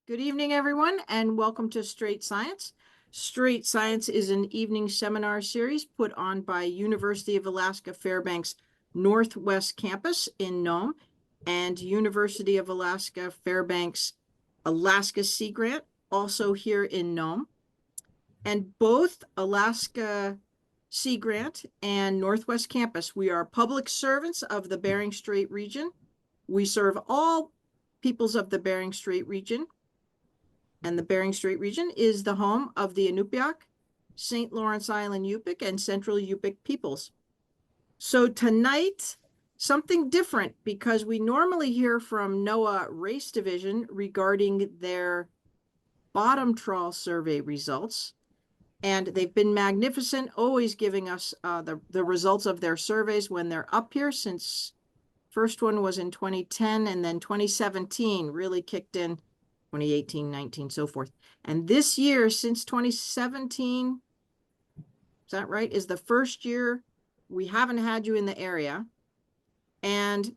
Good evening, everyone, and welcome to Strait Science. Strait Science is an evening seminar series put on by University of Alaska Fairbanks Northwest Campus in Nome and University of Alaska Fairbanks Alaska Sea Grant, also here in Nome. And both Alaska Sea Grant and Northwest Campus, we are public servants of the Bering Strait region. We serve all peoples of the Bering Strait region. And the Bering Strait region is the home of the Inupiaq, St. Lawrence Island Yupik, and Central Yupik peoples. So tonight, something different, because we normally hear from NOAA Race Division regarding their bottom trawl survey results. And they've been magnificent, always giving us the results of their surveys when they're up here, since first one was in 2010, and then 2017 really kicked in, 2018, 19, so forth. And this year, since 2017, is that right, is the first year we haven't had you in the area. And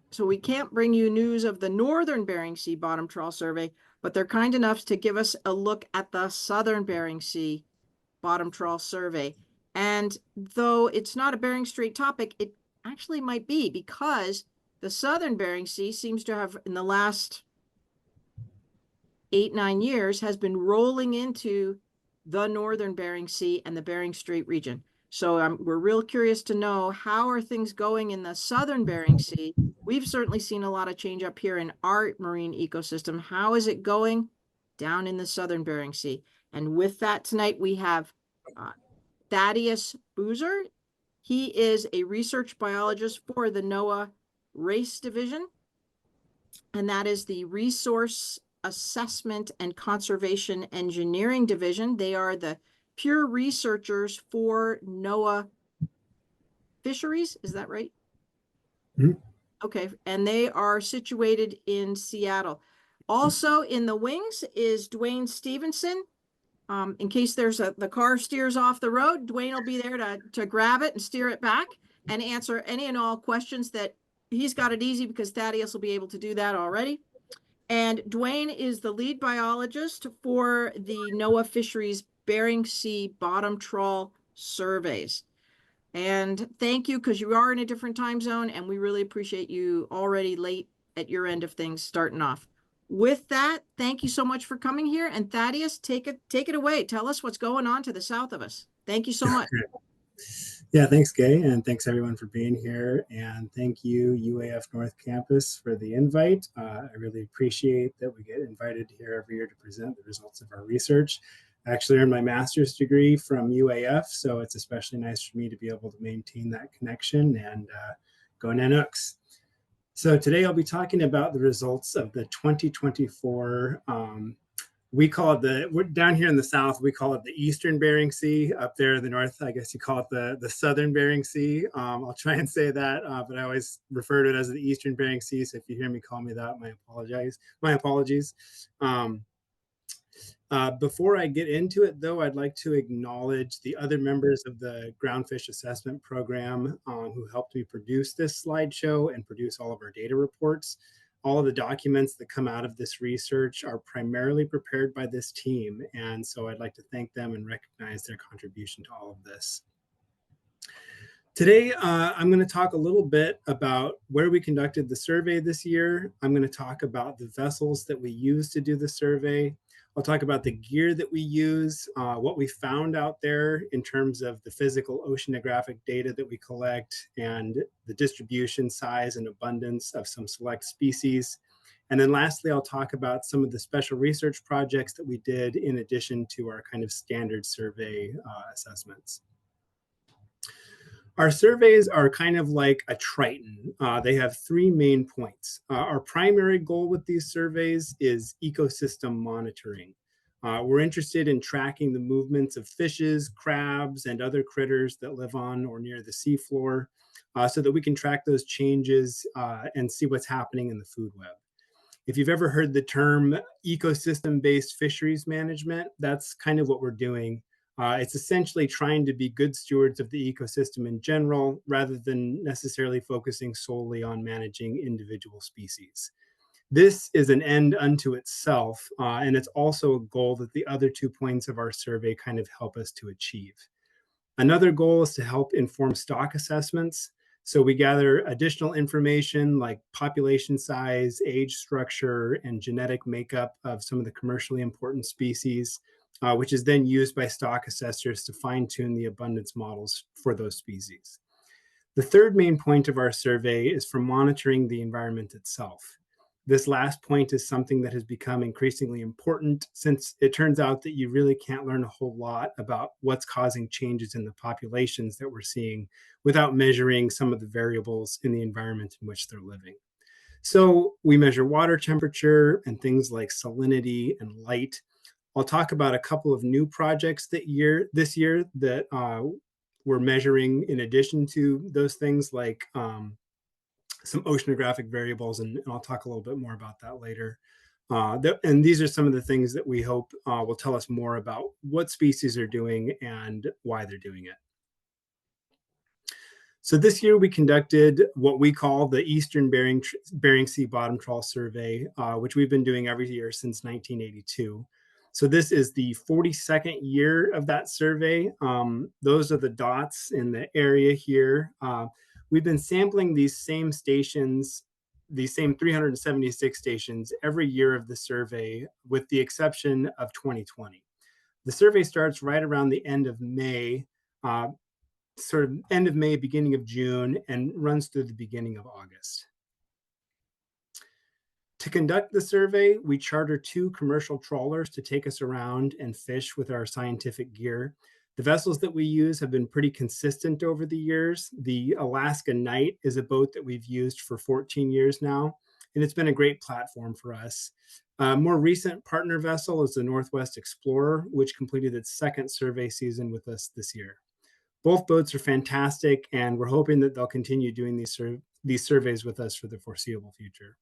so we can't bring you news of the northern Bering Sea bottom trawl survey, but they're kind enough to give us a look at the southern Bering Sea bottom trawl survey. And though it's not a Bering Strait topic, it actually might be, because the southern Bering Sea seems to have, in the last 8-9 years, has been rolling into the northern Bering Sea and the Bering Strait region. So we're real curious to know, how are things going in the southern Bering Sea? We've certainly seen a lot of change up here in our marine ecosystem. How is it going down in the southern Bering Sea? And with that, tonight we have Thaddaeus Buser. He is a research biologist for the NOAA Race Division, and that is the Resource Assessment and Conservation Engineering Division. They are the pure researchers for NOAA Fisheries. Is that right? Mm-hmm. Okay, and they are situated in Seattle. Also in the wings is Duane Stevenson. In case the car steers off the road, Duane will be there to grab it and steer it back and answer any and all questions. That he's got it easy, because Thaddeus will be able to do that already. And Duane is the lead biologist for the NOAA Fisheries Bering Sea bottom trawl surveys. And thank you, because you are in a different time zone, and we really appreciate you already late at your end of things starting off. With that, thank you so much for coming here. And Thaddeus, take it away. Tell us what's going on to the south of us. Thank you so much. Yeah, thanks, Gay, and thanks everyone for being here. And thank you, UAF North Campus, for the invite. I really appreciate that we get invited here every year to present the results of our research. I actually earned my master's degree from UAF, so it's especially nice for me to be able to maintain that connection, and go Nanooks. So today I'll be talking about the results of the 2024, we call it we're down here in the south, we call it the Eastern Bering Sea. Up there in the north, I guess you call it the Southern Bering Sea. I'll try and say that, but I always refer to it as the Eastern Bering Sea. So if you hear me call me that, my apologies. Before I get into it, though, I'd like to acknowledge the other members of the Groundfish Assessment Program who helped me produce this slideshow and produce all of our data reports. All of the documents that come out of this research are primarily prepared by this team, and so I'd like to thank them and recognize their contribution to all of this. Today, I'm going to talk a little bit about where we conducted the survey this year. I'm going to talk about the vessels that we used to do the survey. I'll talk about the gear that we use, what we found out there in terms of the physical oceanographic data that we collect, and the distribution, size, and abundance of some select species. And then lastly, I'll talk about some of the special research projects that we did in addition to our kind of standard survey assessments. Our surveys are kind of like a Triton. They have three main points. Our primary goal with these surveys is ecosystem monitoring. We're interested in tracking the movements of fishes, crabs, and other critters that live on or near the seafloor, so that we can track those changes and see what's happening in the food web. If you've ever heard the term ecosystem-based fisheries management, that's kind of what we're doing. It's essentially trying to be good stewards of the ecosystem in general, rather than necessarily focusing solely on managing individual species. This is an end unto itself, and it's also a goal that the other 2 points of our survey kind of help us to achieve. Another goal is to help inform stock assessments. So we gather additional information like population size, age structure, and genetic makeup of some of the commercially important species, which is then used by stock assessors to fine tune the abundance models for those species. The third main point of our survey is for monitoring the environment itself. This last point is something that has become increasingly important since it turns out that you really can't learn a whole lot about what's causing changes in the populations that we're seeing without measuring some of the variables in the environment in which they're living. So we measure water temperature and things like salinity and light. I'll talk about a couple of new projects this year that we're measuring in addition to those things like some oceanographic variables, and I'll talk a little bit more about that later. And these are some of the things that we hope will tell us more about what species are doing and why they're doing it. So this year we conducted what we call the Eastern Bering Sea Bottom Trawl Survey, which we've been doing every year since 1982. So this is the 42nd year of that survey. Those are the dots in the area here. We've been sampling these same stations, these same 376 stations every year of the survey, with the exception of 2020. The survey starts right around the end of May, sort of end of May, beginning of June, and runs through the beginning of August. To conduct the survey, we charter 2 commercial trawlers to take us around and fish with our scientific gear. The vessels that we use have been pretty consistent over the years. The Alaska Knight is a boat that we've used for 14 years now, and it's been a great platform for us. A more recent partner vessel is the Northwest Explorer, which completed its 2nd survey season with us this year. Both boats are fantastic, and we're hoping that they'll continue doing these surveys with us for the foreseeable future.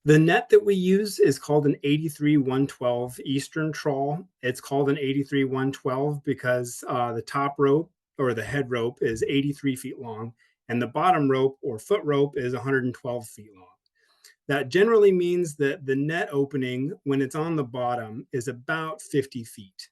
The net that we use is called an 83-112 Eastern trawl. It's called an 83-112 because the top rope, or the head rope, is 83 feet long, and the bottom rope or foot rope is 112 feet long. That generally means that the net opening, when it's on the bottom, is about 50 feet.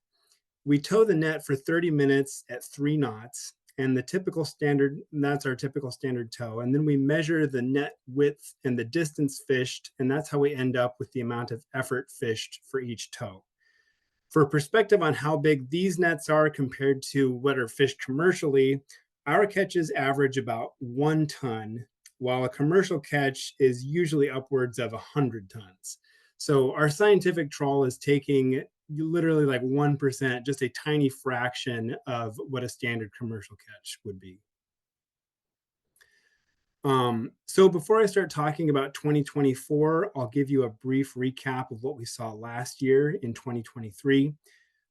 We tow the net for 30 minutes at 3 knots, and that's our typical standard tow. And then we measure the net width and the distance fished, and that's how we end up with the amount of effort fished for each tow. For perspective on how big these nets are compared to what are fished commercially, our catches average about 1 ton, while a commercial catch is usually upwards of 100 tons. So our scientific trawl is taking literally like 1%, just a tiny fraction of what a standard commercial catch would be. So before I start talking about 2024, I'll give you a brief recap of what we saw last year in 2023.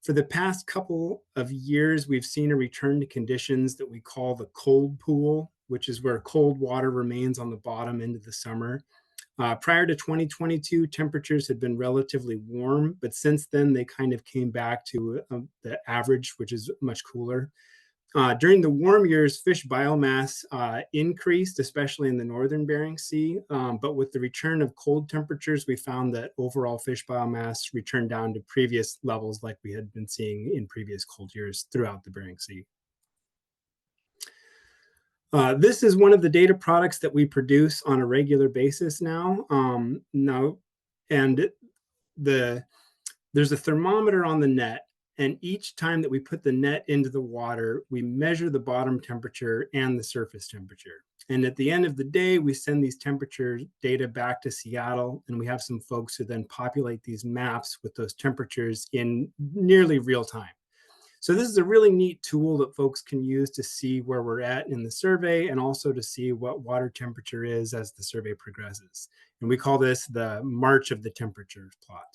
For the past couple of years, we've seen a return to conditions that we call the cold pool, which is where cold water remains on the bottom into the summer. Prior to 2022, temperatures had been relatively warm, but since then they kind of came back to the average, which is much cooler. During the warm years, fish biomass increased, especially in the northern Bering Sea. But with the return of cold temperatures, we found that overall fish biomass returned down to previous levels like we had been seeing in previous cold years throughout the Bering Sea. This is one of the data products that we produce on a regular basis now. There's a thermometer on the net, and each time that we put the net into the water, we measure the bottom temperature and the surface temperature. And at the end of the day, we send these temperature data back to Seattle, and we have some folks who then populate these maps with those temperatures in nearly real time. So this is a really neat tool that folks can use to see where we're at in the survey and also to see what water temperature is as the survey progresses. And we call this the March of the Temperatures plot.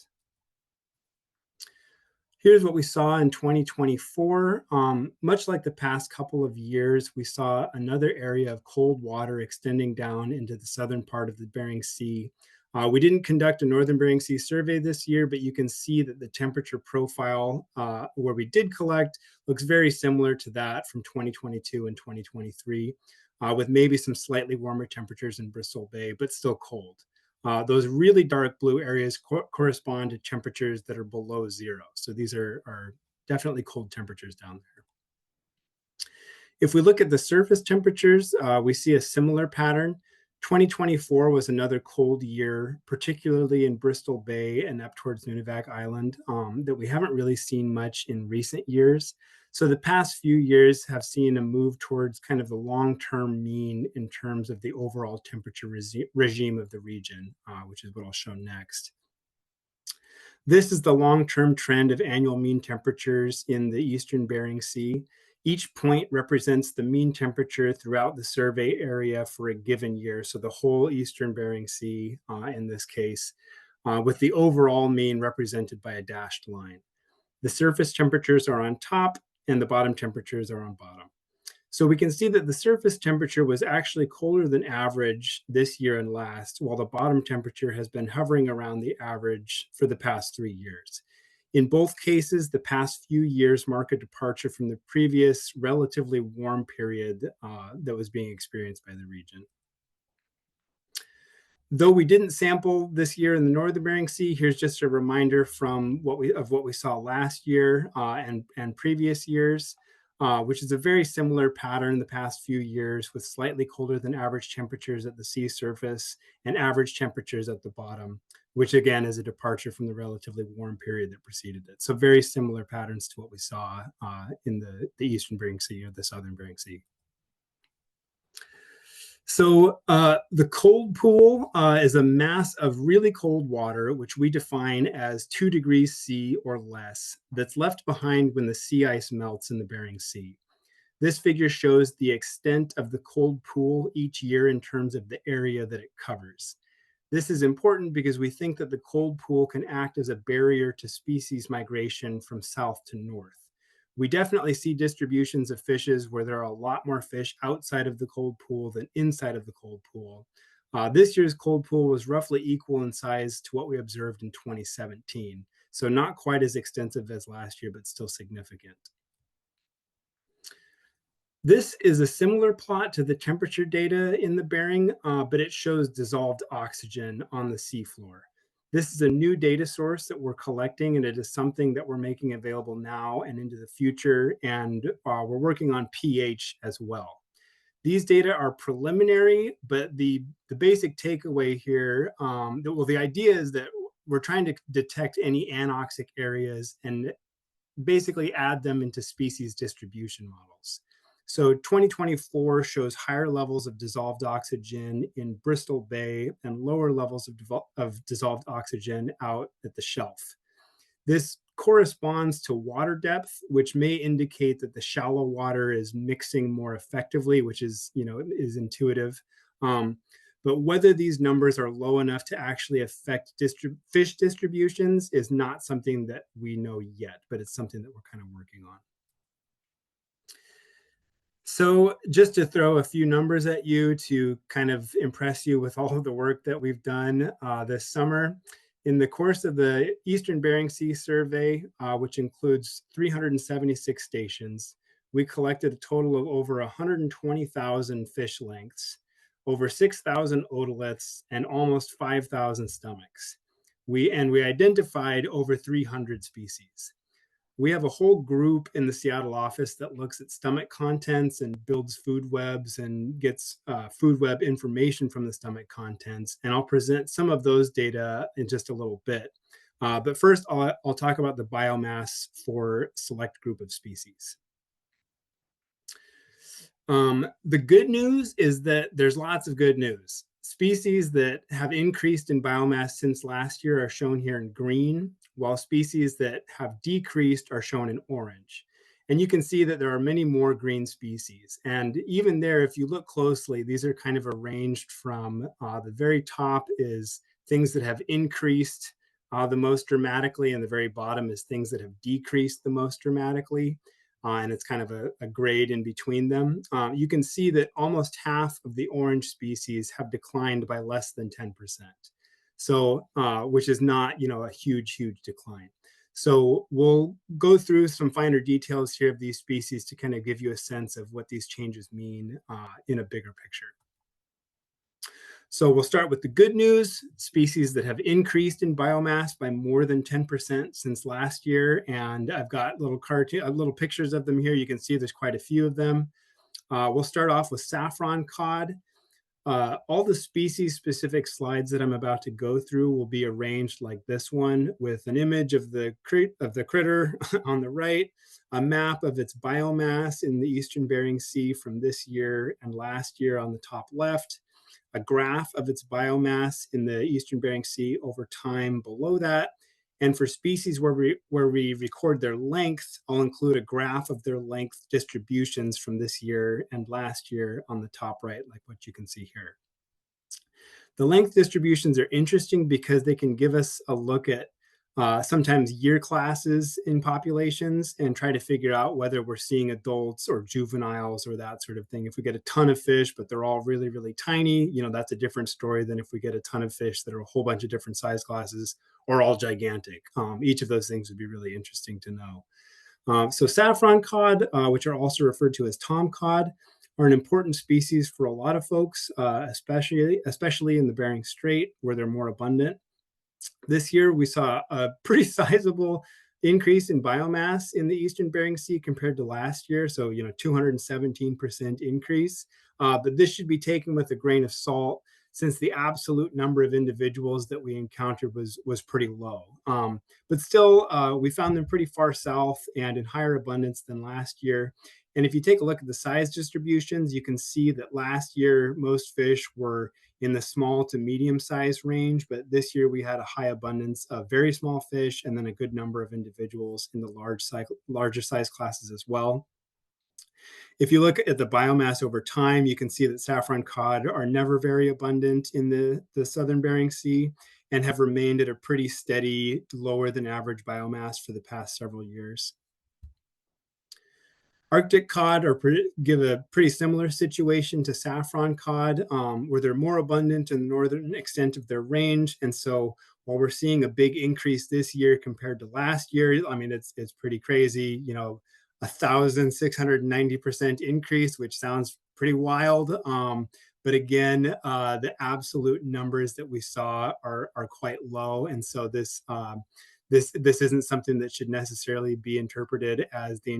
Here's what we saw in 2024. Much like the past couple of years, we saw another area of cold water extending down into the southern part of the Bering Sea. We didn't conduct a Northern Bering Sea survey this year, but you can see that the temperature profile where we did collect looks very similar to that from 2022 and 2023. with maybe some slightly warmer temperatures in Bristol Bay, but still cold. Those really dark blue areas correspond to temperatures that are below zero. So these are definitely cold temperatures down there. If we look at the surface temperatures, we see a similar pattern. 2024 was another cold year, particularly in Bristol Bay and up towards Nunivak Island, that we haven't really seen much in recent years. So the past few years have seen a move towards kind of the long-term mean in terms of the overall temperature regime of the region, which is what I'll show next. This is the long-term trend of annual mean temperatures in the eastern Bering Sea. Each point represents the mean temperature throughout the survey area for a given year. So the whole eastern Bering Sea in this case, with the overall mean represented by a dashed line. The surface temperatures are on top and the bottom temperatures are on bottom. So we can see that the surface temperature was actually colder than average this year and last, while the bottom temperature has been hovering around the average for the past 3 years. In both cases, the past few years mark a departure from the previous relatively warm period that was being experienced by the region. Though we didn't sample this year in the northern Bering Sea, here's just a reminder from what we saw last year and previous years, which is a very similar pattern the past few years, with slightly colder than average temperatures at the sea surface and average temperatures at the bottom, which again is a departure from the relatively warm period that preceded it. So very similar patterns to what we saw in the eastern Bering Sea or the southern Bering Sea. So the cold pool is a mass of really cold water, which we define as 2 degrees C or less, that's left behind when the sea ice melts in the Bering Sea. This figure shows the extent of the cold pool each year in terms of the area that it covers. This is important because we think that the cold pool can act as a barrier to species migration from south to north. We definitely see distributions of fishes where there are a lot more fish outside of the cold pool than inside of the cold pool. This year's cold pool was roughly equal in size to what we observed in 2017. So not quite as extensive as last year, but still significant. This is a similar plot to the temperature data in the Bering, but it shows dissolved oxygen on the seafloor. This is a new data source that we're collecting, and it is something that we're making available now and into the future, and we're working on pH as well. These data are preliminary, but the basic takeaway here, the idea is that we're trying to detect any anoxic areas and basically add them into species distribution models. So 2024 shows higher levels of dissolved oxygen in Bristol Bay and lower levels of dissolved oxygen out at the shelf. This corresponds to water depth, which may indicate that the shallow water is mixing more effectively, which is intuitive. But whether these numbers are low enough to actually affect fish distributions is not something that we know yet, but it's something that we're kind of working on. So just to throw a few numbers at you to kind of impress you with all of the work that we've done this summer. In the course of the Eastern Bering Sea survey, which includes 376 stations, we collected a total of over 120,000 fish lengths, over 6,000 otoliths, and almost 5,000 stomachs. We identified over 300 species. We have a whole group in the Seattle office that looks at stomach contents and builds food webs and gets food web information from the stomach contents. And I'll present some of those data in just a little bit. But first, I'll talk about the biomass for select group of species. The good news is that there's lots of good news. Species that have increased in biomass since last year are shown here in green, while species that have decreased are shown in orange. And you can see that there are many more green species. And even there, if you look closely, these are kind of arranged from the very top is things that have increased the most dramatically, and the very bottom is things that have decreased the most dramatically. And it's kind of a grade in between them. You can see that almost half of the orange species have declined by less than 10%. So, which is not, a huge decline. So we'll go through some finer details here of these species to kind of give you a sense of what these changes mean in a bigger picture. So we'll start with the good news: species that have increased in biomass by more than 10% since last year. And I've got little pictures of them here. You can see there's quite a few of them. We'll start off with saffron cod. All the species specific slides that I'm about to go through will be arranged like this one, with an image of the critter on the right, a map of its biomass in the Eastern Bering Sea from this year and last year on the top left, a graph of its biomass in the Eastern Bering Sea over time below that. And for species where we record their length, I'll include a graph of their length distributions from this year and last year on the top right, like what you can see here. The length distributions are interesting because they can give us a look at sometimes year classes in populations and try to figure out whether we're seeing adults or juveniles or that sort of thing. If we get a ton of fish, but they're all really, really tiny, that's a different story than if we get a ton of fish that are a whole bunch of different size classes or all gigantic. Each of those things would be really interesting to know. So saffron cod, which are also referred to as tom cod, are an important species for a lot of folks, especially in the Bering Strait, where they're more abundant. This year, we saw a pretty sizable increase in biomass in the Eastern Bering Sea compared to last year. So, 217% increase. But this should be taken with a grain of salt, since the absolute number of individuals that we encountered was pretty low. But still, we found them pretty far south and in higher abundance than last year. And if you take a look at the size distributions, you can see that last year most fish were in the small to medium size range, but this year we had a high abundance of very small fish and then a good number of individuals in the larger size classes as well. If you look at the biomass over time, you can see that saffron cod are never very abundant in the southern Bering Sea and have remained at a pretty steady, lower than average biomass for the past several years. Arctic cod give a pretty similar situation to saffron cod, where they're more abundant in the northern extent of their range. And so while we're seeing a big increase this year compared to last year, I mean, it's pretty crazy, 1,690% increase, which sounds pretty wild. But again, the absolute numbers that we saw are quite low. And so this isn't something that should necessarily be interpreted as the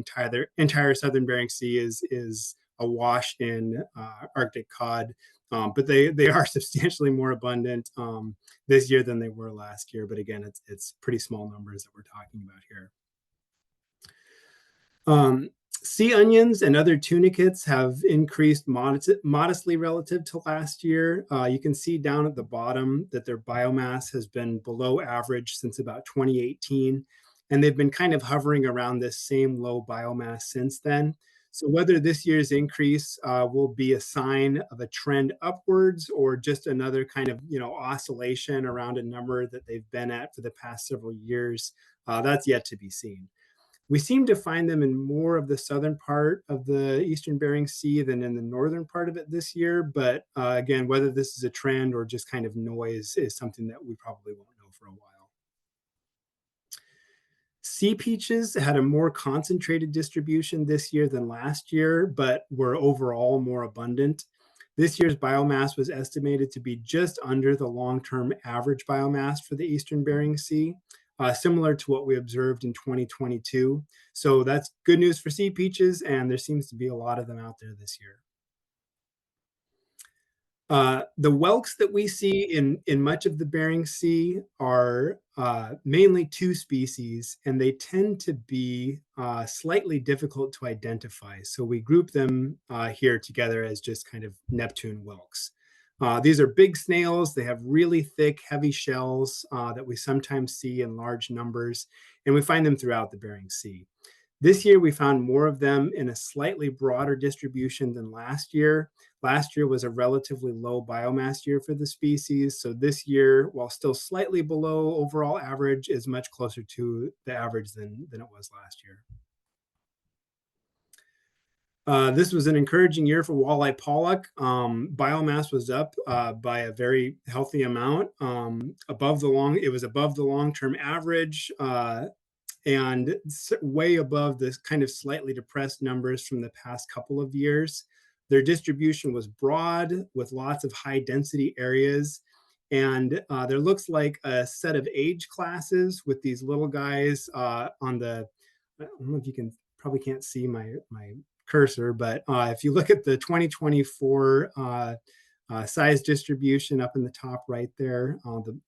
entire southern Bering Sea is awash in Arctic cod, but they are substantially more abundant this year than they were last year. But again, it's pretty small numbers that we're talking about here. Sea onions and other tunicates have increased modestly relative to last year. You can see down at the bottom that their biomass has been below average since about 2018, and they've been kind of hovering around this same low biomass since then. So whether this year's increase will be a sign of a trend upwards or just another kind of oscillation around a number that they've been at for the past several years, that's yet to be seen. We seem to find them in more of the southern part of the Eastern Bering Sea than in the northern part of it this year. But again, whether this is a trend or just kind of noise is something that we probably won't know for a while. Sea peaches had a more concentrated distribution this year than last year, but were overall more abundant. This year's biomass was estimated to be just under the long-term average biomass for the Eastern Bering Sea. Similar to what we observed in 2022. So that's good news for sea peaches, and there seems to be a lot of them out there this year. The whelks that we see in much of the Bering Sea are mainly two species, and they tend to be slightly difficult to identify. So we group them here together as just kind of Neptune whelks. These are big snails. They have really thick, heavy shells that we sometimes see in large numbers, and we find them throughout the Bering Sea. This year, we found more of them in a slightly broader distribution than last year. Last year was a relatively low biomass year for the species. So this year, while still slightly below overall average, is much closer to the average than it was last year. This was an encouraging year for walleye pollock. Biomass was up by a very healthy amount. It was above the long-term average. and way above the kind of slightly depressed numbers from the past couple of years. Their distribution was broad with lots of high density areas. And there looks like a set of age classes with these little guys on the, I don't know if you can, probably can't see my cursor, but if you look at the 2024 size distribution up in the top right there,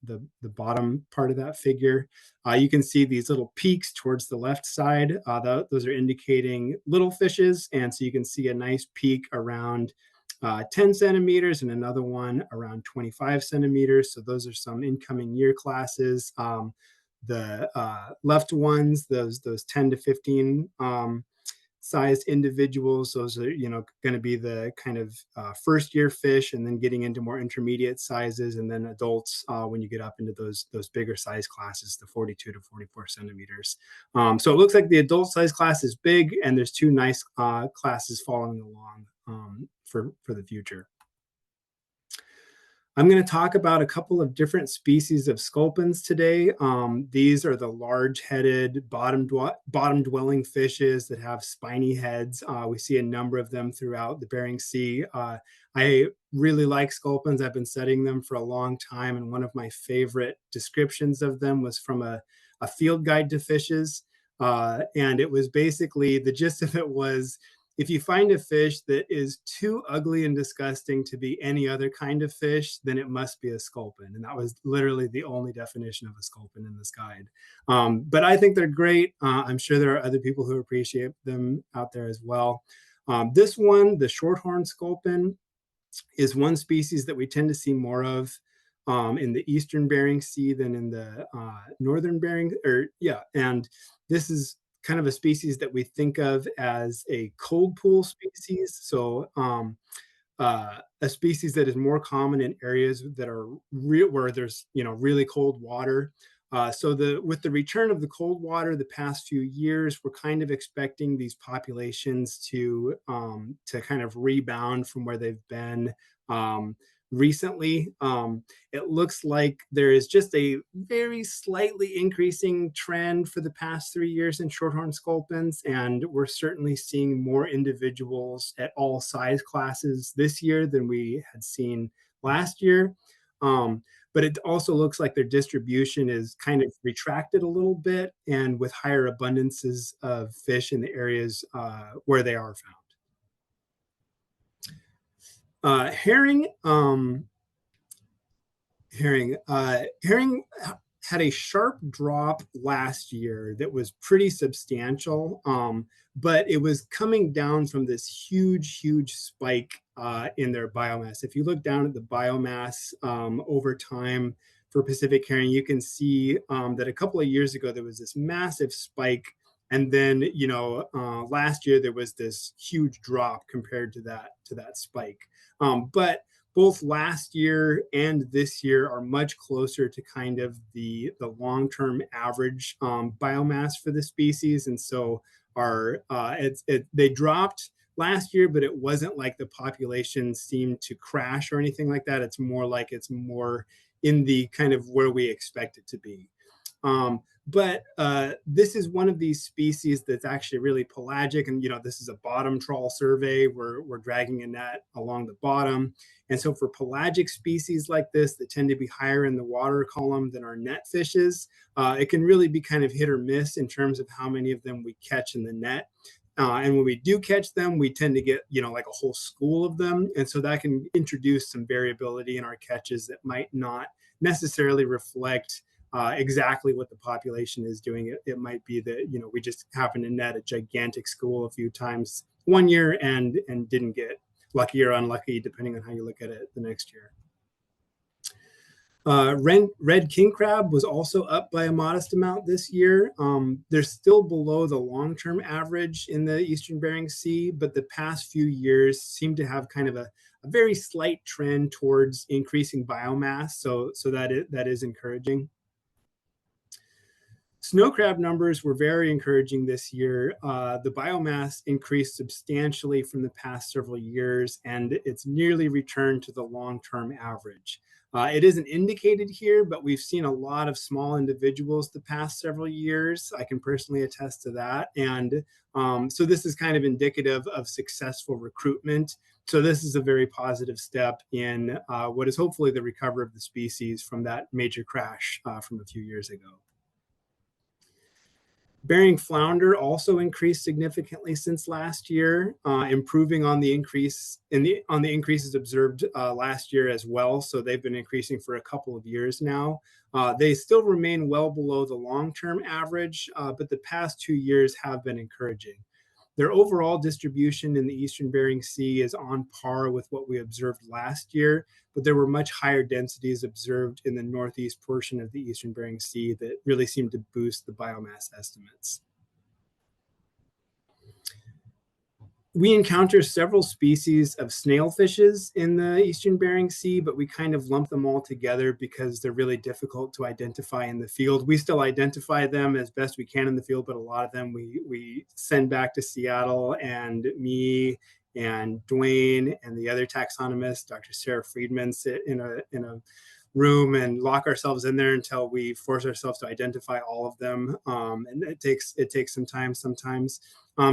the bottom part of that figure, you can see these little peaks towards the left side. Those are indicating little fishes. And so you can see a nice peak around 10 centimeters and another one around 25 centimeters. So those are some incoming year classes. The left ones, those 10 to 15 sized individuals, those are going to be the kind of first year fish, and then getting into more intermediate sizes, and then adults when you get up into those bigger size classes, the 42 to 44 centimeters. So it looks like the adult size class is big, and there's two nice classes following along for the future. I'm going to talk about a couple of different species of sculpins today. These are the large-headed bottom-dwelling fishes that have spiny heads. We see a number of them throughout the Bering Sea. I really like sculpins. I've been studying them for a long time, and one of my favorite descriptions of them was from a field guide to fishes. And it was basically, the gist of it was, if you find a fish that is too ugly and disgusting to be any other kind of fish, then it must be a sculpin. And that was literally the only definition of a sculpin in this guide. But I think they're great. I'm sure there are other people who appreciate them out there as well. This one, the shorthorn sculpin, is one species that we tend to see more of in the eastern Bering Sea than in the northern Bering, and this is kind of a species that we think of as a cold pool species. So a species that is more common in areas that are where there's really cold water. So with the return of the cold water the past few years, we're kind of expecting these populations to kind of rebound from where they've been recently. It looks like there is just a very slightly increasing trend for the past 3 years in shorthorn sculpins, and we're certainly seeing more individuals at all size classes this year than we had seen last year. But it also looks like their distribution is kind of retracted a little bit, and with higher abundances of fish in the areas where they are found. Herring had a sharp drop last year that was pretty substantial, but it was coming down from this huge spike in their biomass. If you look down at the biomass over time for Pacific herring, you can see that a couple of years ago there was this massive spike, and then last year there was this huge drop compared to that spike. But both last year and this year are much closer to kind of the long-term average biomass for the species, and so they dropped last year, but it wasn't like the population seemed to crash or anything like that. It's more like it's more in the kind of where we expect it to be. But this is one of these species that's actually really pelagic, and this is a bottom trawl survey. We're dragging a net along the bottom, and so for pelagic species like this that tend to be higher in the water column than our net fishes, it can really be kind of hit or miss in terms of how many of them we catch in the net. And when we do catch them, we tend to get like a whole school of them, and so that can introduce some variability in our catches that might not necessarily reflect exactly what the population is doing. It might be that we just happen to net a gigantic school a few times one year and didn't get lucky or unlucky, depending on how you look at it, the next year. Red king crab was also up by a modest amount this year. They're still below the long-term average in the eastern Bering Sea, but the past few years seem to have kind of a very slight trend towards increasing biomass, so that is encouraging. Snow crab numbers were very encouraging this year. The biomass increased substantially from the past several years, and it's nearly returned to the long-term average. It isn't indicated here, but we've seen a lot of small individuals the past several years. I can personally attest to that. And so this is kind of indicative of successful recruitment. So this is a very positive step in what is hopefully the recovery of the species from that major crash from a few years ago. Bering flounder also increased significantly since last year, improving on the increases observed last year as well. So they've been increasing for a couple of years now. They still remain well below the long-term average, but the past 2 years have been encouraging. Their overall distribution in the Eastern Bering Sea is on par with what we observed last year, but there were much higher densities observed in the northeast portion of the Eastern Bering Sea that really seemed to boost the biomass estimates. We encounter several species of snailfishes in the Eastern Bering Sea, but we kind of lump them all together because they're really difficult to identify in the field. We still identify them as best we can in the field, but a lot of them we send back to Seattle, and me and Duane and the other taxonomist, Dr. Sarah Friedman, sit in a room and lock ourselves in there until we force ourselves to identify all of them. And it takes some time sometimes.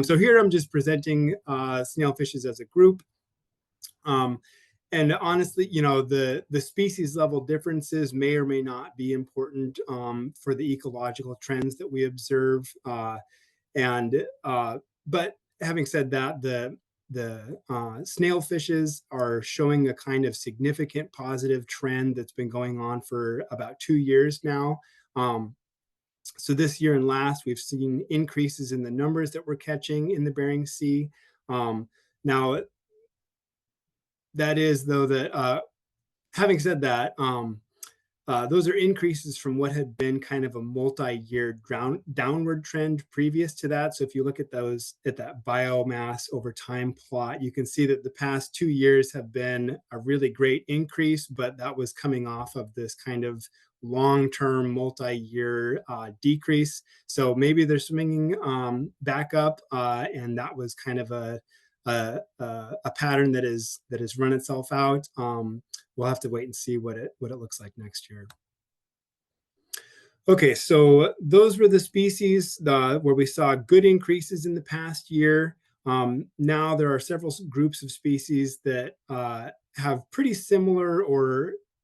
So here I'm just presenting snailfishes as a group. And honestly, the species level differences may or may not be important for the ecological trends that we observe. But having said that, the snailfishes are showing a kind of significant positive trend that's been going on for about 2 years now. So this year and last, we've seen increases in the numbers that we're catching in the Bering Sea. Now, that is, though, that having said that, those are increases from what had been kind of a multi-year downward trend previous to that. So if you look at that biomass over time plot, you can see that the past 2 years have been a really great increase, but that was coming off of this kind of long-term multi-year decrease. So maybe they're swinging back up, and that was kind of a pattern that has run itself out. We'll have to wait and see what it looks like next year. Okay, so those were the species where we saw good increases in the past year. Now there are several groups of species that have pretty similar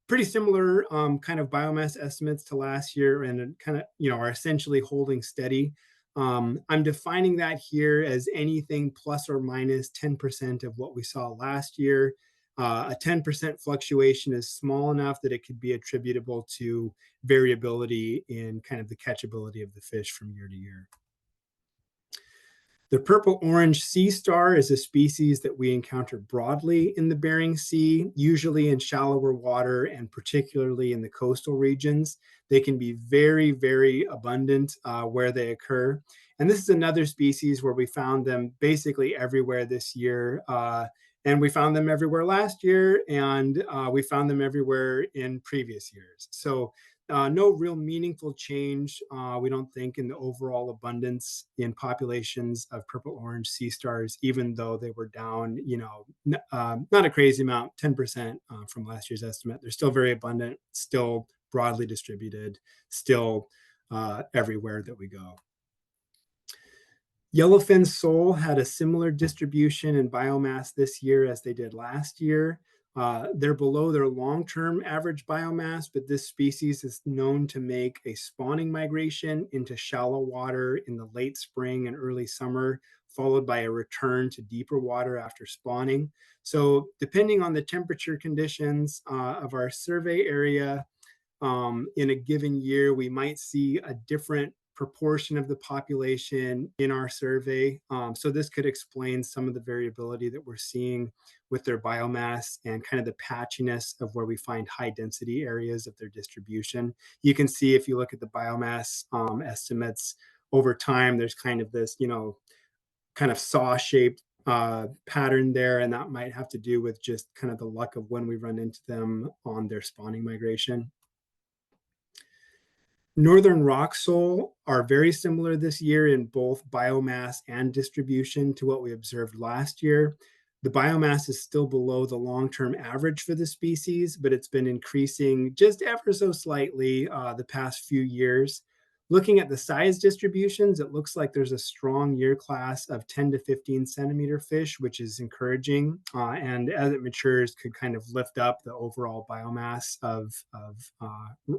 kind of biomass estimates to last year, and kind of are essentially holding steady. I'm defining that here as anything plus or minus 10% of what we saw last year. A 10% fluctuation is small enough that it could be attributable to variability in kind of the catchability of the fish from year to year. The purple orange sea star is a species that we encounter broadly in the Bering Sea, usually in shallower water and particularly in the coastal regions. They can be very, very abundant where they occur. And this is another species where we found them basically everywhere this year. And we found them everywhere last year, and we found them everywhere in previous years. So no real meaningful change, we don't think, in the overall abundance in populations of purple orange sea stars, even though they were down, not a crazy amount, 10% from last year's estimate. They're still very abundant, still broadly distributed, still everywhere that we go. Yellowfin sole had a similar distribution in biomass this year as they did last year. They're below their long-term average biomass, but this species is known to make a spawning migration into shallow water in the late spring and early summer, followed by a return to deeper water after spawning. So depending on the temperature conditions of our survey area, in a given year, we might see a different proportion of the population in our survey. So this could explain some of the variability that we're seeing with their biomass and kind of the patchiness of where we find high density areas of their distribution. You can see if you look at the biomass estimates over time, there's kind of this, kind of saw-shaped pattern there, and that might have to do with just kind of the luck of when we run into them on their spawning migration. Northern rock sole are very similar this year in both biomass and distribution to what we observed last year. The biomass is still below the long-term average for the species, but it's been increasing just ever so slightly the past few years. Looking at the size distributions, it looks like there's a strong year class of 10 to 15 centimeter fish, which is encouraging. And as it matures, could kind of lift up the overall biomass of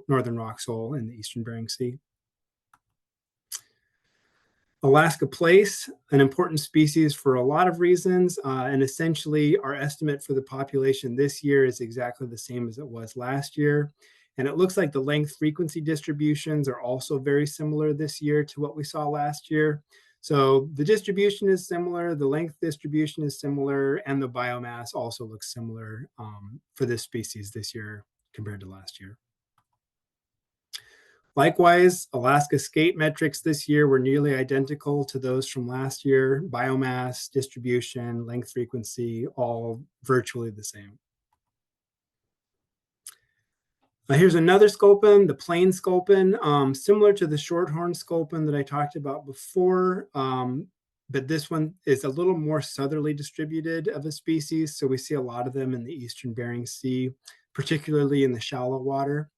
northern rock sole in the eastern Bering Sea. Alaska plaice, an important species for a lot of reasons, and essentially our estimate for the population this year is exactly the same as it was last year. And it looks like the length frequency distributions are also very similar this year to what we saw last year. So the distribution is similar, the length distribution is similar, and the biomass also looks similar for this species this year compared to last year. Likewise, Alaska skate metrics this year were nearly identical to those from last year. Biomass, distribution, length frequency, all virtually the same. Here's another sculpin, the plain sculpin, similar to the shorthorn sculpin that I talked about before, but this one is a little more southerly distributed of a species. So we see a lot of them in the eastern Bering Sea, particularly in the shallow water.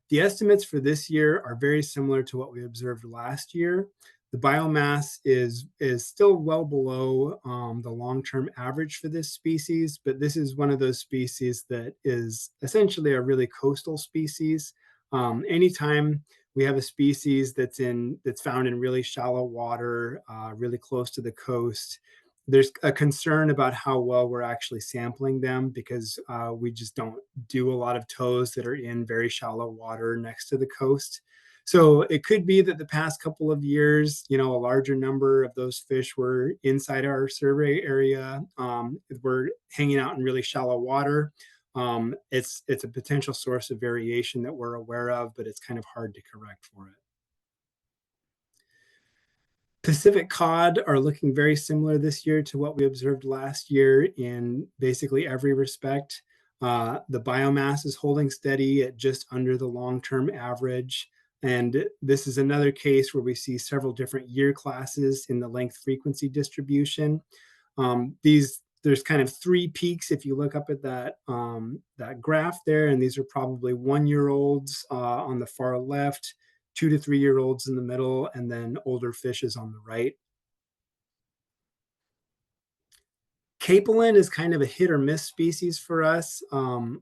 The estimates for this year are very similar to what we observed last year. The biomass is still well below the long-term average for this species, but this is one of those species that is essentially a really coastal species. Anytime we have a species that's found in really shallow water, really close to the coast, there's a concern about how well we're actually sampling them because we just don't do a lot of tows that are in very shallow water next to the coast. So it could be that the past couple of years, a larger number of those fish were inside our survey area. We're hanging out in really shallow water. It's a potential source of variation that we're aware of, but it's kind of hard to correct for it. Pacific cod are looking very similar this year to what we observed last year in basically every respect. The biomass is holding steady at just under the long-term average. And this is another case where we see several different year classes in the length frequency distribution. There's kind of three peaks if you look up at that graph there, and these are probably 1-year-olds on the far left, 2 to 3-year-olds in the middle, and then older fishes on the right. Capelin is kind of a hit or miss species for us.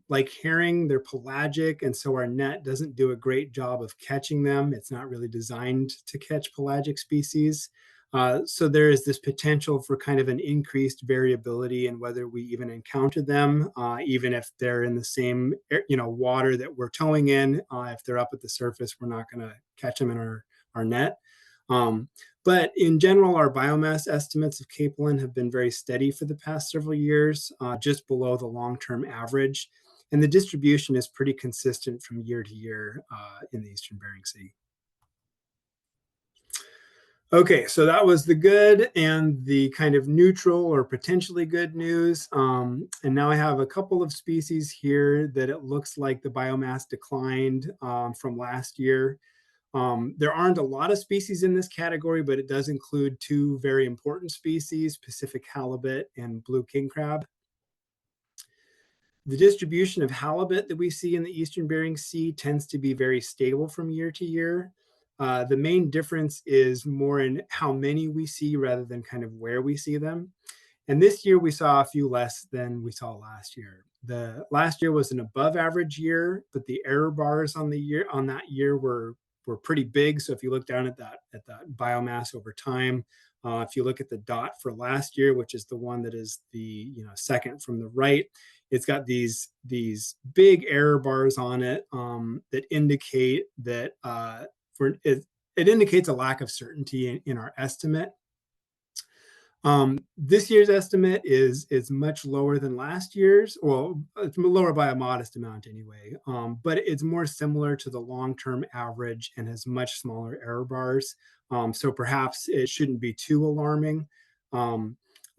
Like herring, they're pelagic, and so our net doesn't do a great job of catching them. It's not really designed to catch pelagic species. So there is this potential for kind of an increased variability in whether we even encounter them, even if they're in the same water that we're towing in. If they're up at the surface, we're not going to catch them in our net. But in general, our biomass estimates of capelin have been very steady for the past several years, just below the long-term average. And the distribution is pretty consistent from year to year in the eastern Bering Sea. Okay, so that was the good and the kind of neutral or potentially good news. And now I have a couple of species here that it looks like the biomass declined from last year. There aren't a lot of species in this category, but it does include two very important species, Pacific halibut and blue king crab. The distribution of halibut that we see in the eastern Bering Sea tends to be very stable from year to year. The main difference is more in how many we see rather than kind of where we see them. And this year we saw a few less than we saw last year. The last year was an above average year, but the error bars on that year were pretty big. So if you look down at that biomass over time, if you look at the dot for last year, which is the one that is the second from the right, it's got these big error bars on it that indicate that it indicates a lack of certainty in our estimate. This year's estimate is much lower than last year's. Well, it's lower by a modest amount anyway, but it's more similar to the long-term average and has much smaller error bars. So perhaps it shouldn't be too alarming.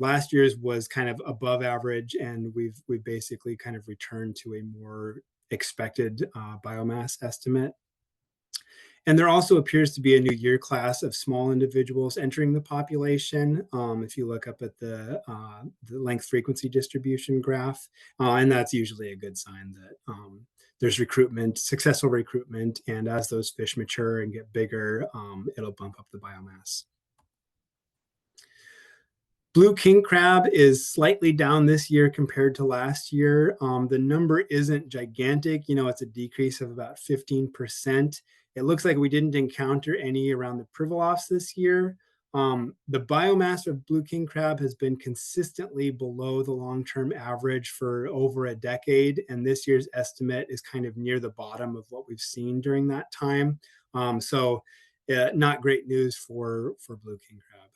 Last year's was kind of above average, and we've basically kind of returned to a more expected biomass estimate. And there also appears to be a new year class of small individuals entering the population. If you look up at the length frequency distribution graph, and that's usually a good sign that there's recruitment, successful recruitment, and as those fish mature and get bigger, it'll bump up the biomass. Blue king crab is slightly down this year compared to last year. The number isn't gigantic. It's a decrease of about 15%. It looks like we didn't encounter any around the Pribilofs this year. The biomass of blue king crab has been consistently below the long-term average for over a decade, and this year's estimate is kind of near the bottom of what we've seen during that time. So not great news for blue king crab,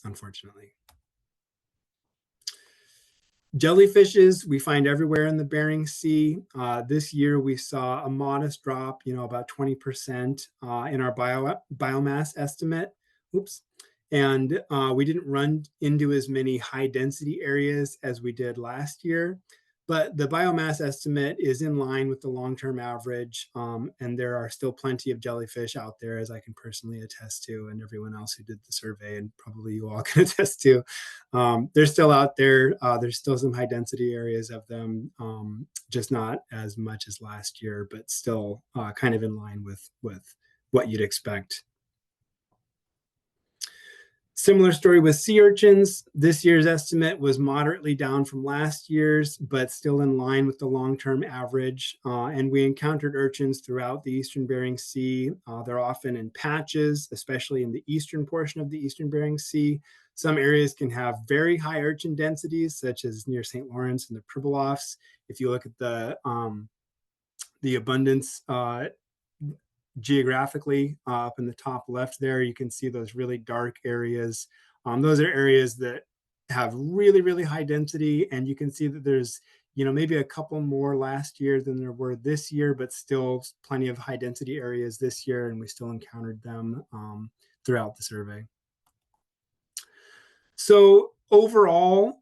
unfortunately. Jellyfishes we find everywhere in the Bering Sea. This year we saw a modest drop, about 20% in our biomass estimate. Oops. And we didn't run into as many high density areas as we did last year. But the biomass estimate is in line with the long-term average, and there are still plenty of jellyfish out there, as I can personally attest to, and everyone else who did the survey, and probably you all can attest to. They're still out there. There's still some high density areas of them, just not as much as last year, but still kind of in line with what you'd expect. Similar story with sea urchins. This year's estimate was moderately down from last year's, but still in line with the long-term average. And we encountered urchins throughout the Eastern Bering Sea. They're often in patches, especially in the eastern portion of the Eastern Bering Sea. Some areas can have very high urchin densities, such as near St. Lawrence and the Pribilofs. If you look at the abundance geographically up in the top left there, you can see those really dark areas. Those are areas that have really, really high density, and you can see that there's maybe a couple more last year than there were this year, but still plenty of high density areas this year, and we still encountered them throughout the survey. So overall,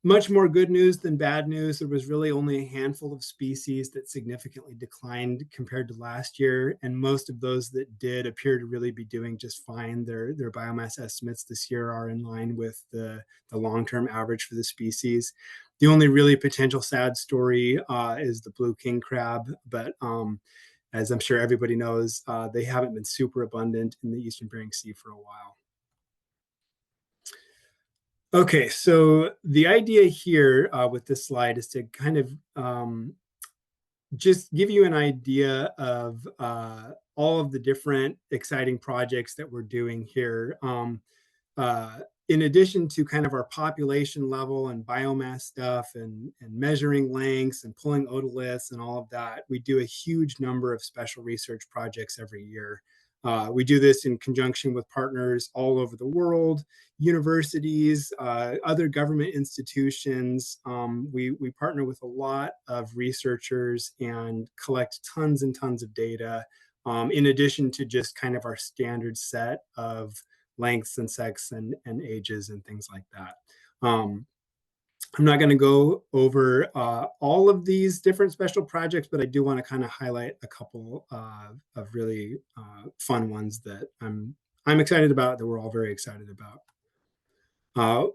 much more good news than bad news. There was really only a handful of species that significantly declined compared to last year, and most of those that did appear to really be doing just fine. Their biomass estimates this year are in line with the long-term average for the species. The only really potential sad story is the blue king crab, but as I'm sure everybody knows, they haven't been super abundant in the Eastern Bering Sea for a while. Okay, so the idea here with this slide is to kind of just give you an idea of all of the different exciting projects that we're doing here. In addition to kind of our population level and biomass stuff and measuring lengths and pulling otoliths and all of that, we do a huge number of special research projects every year. We do this in conjunction with partners all over the world, universities, other government institutions. We partner with a lot of researchers and collect tons and tons of data, in addition to just kind of our standard set of lengths and sex and ages and things like that. I'm not going to go over all of these different special projects, but I do want to kind of highlight a couple of really fun ones that I'm excited about, that we're all very excited about.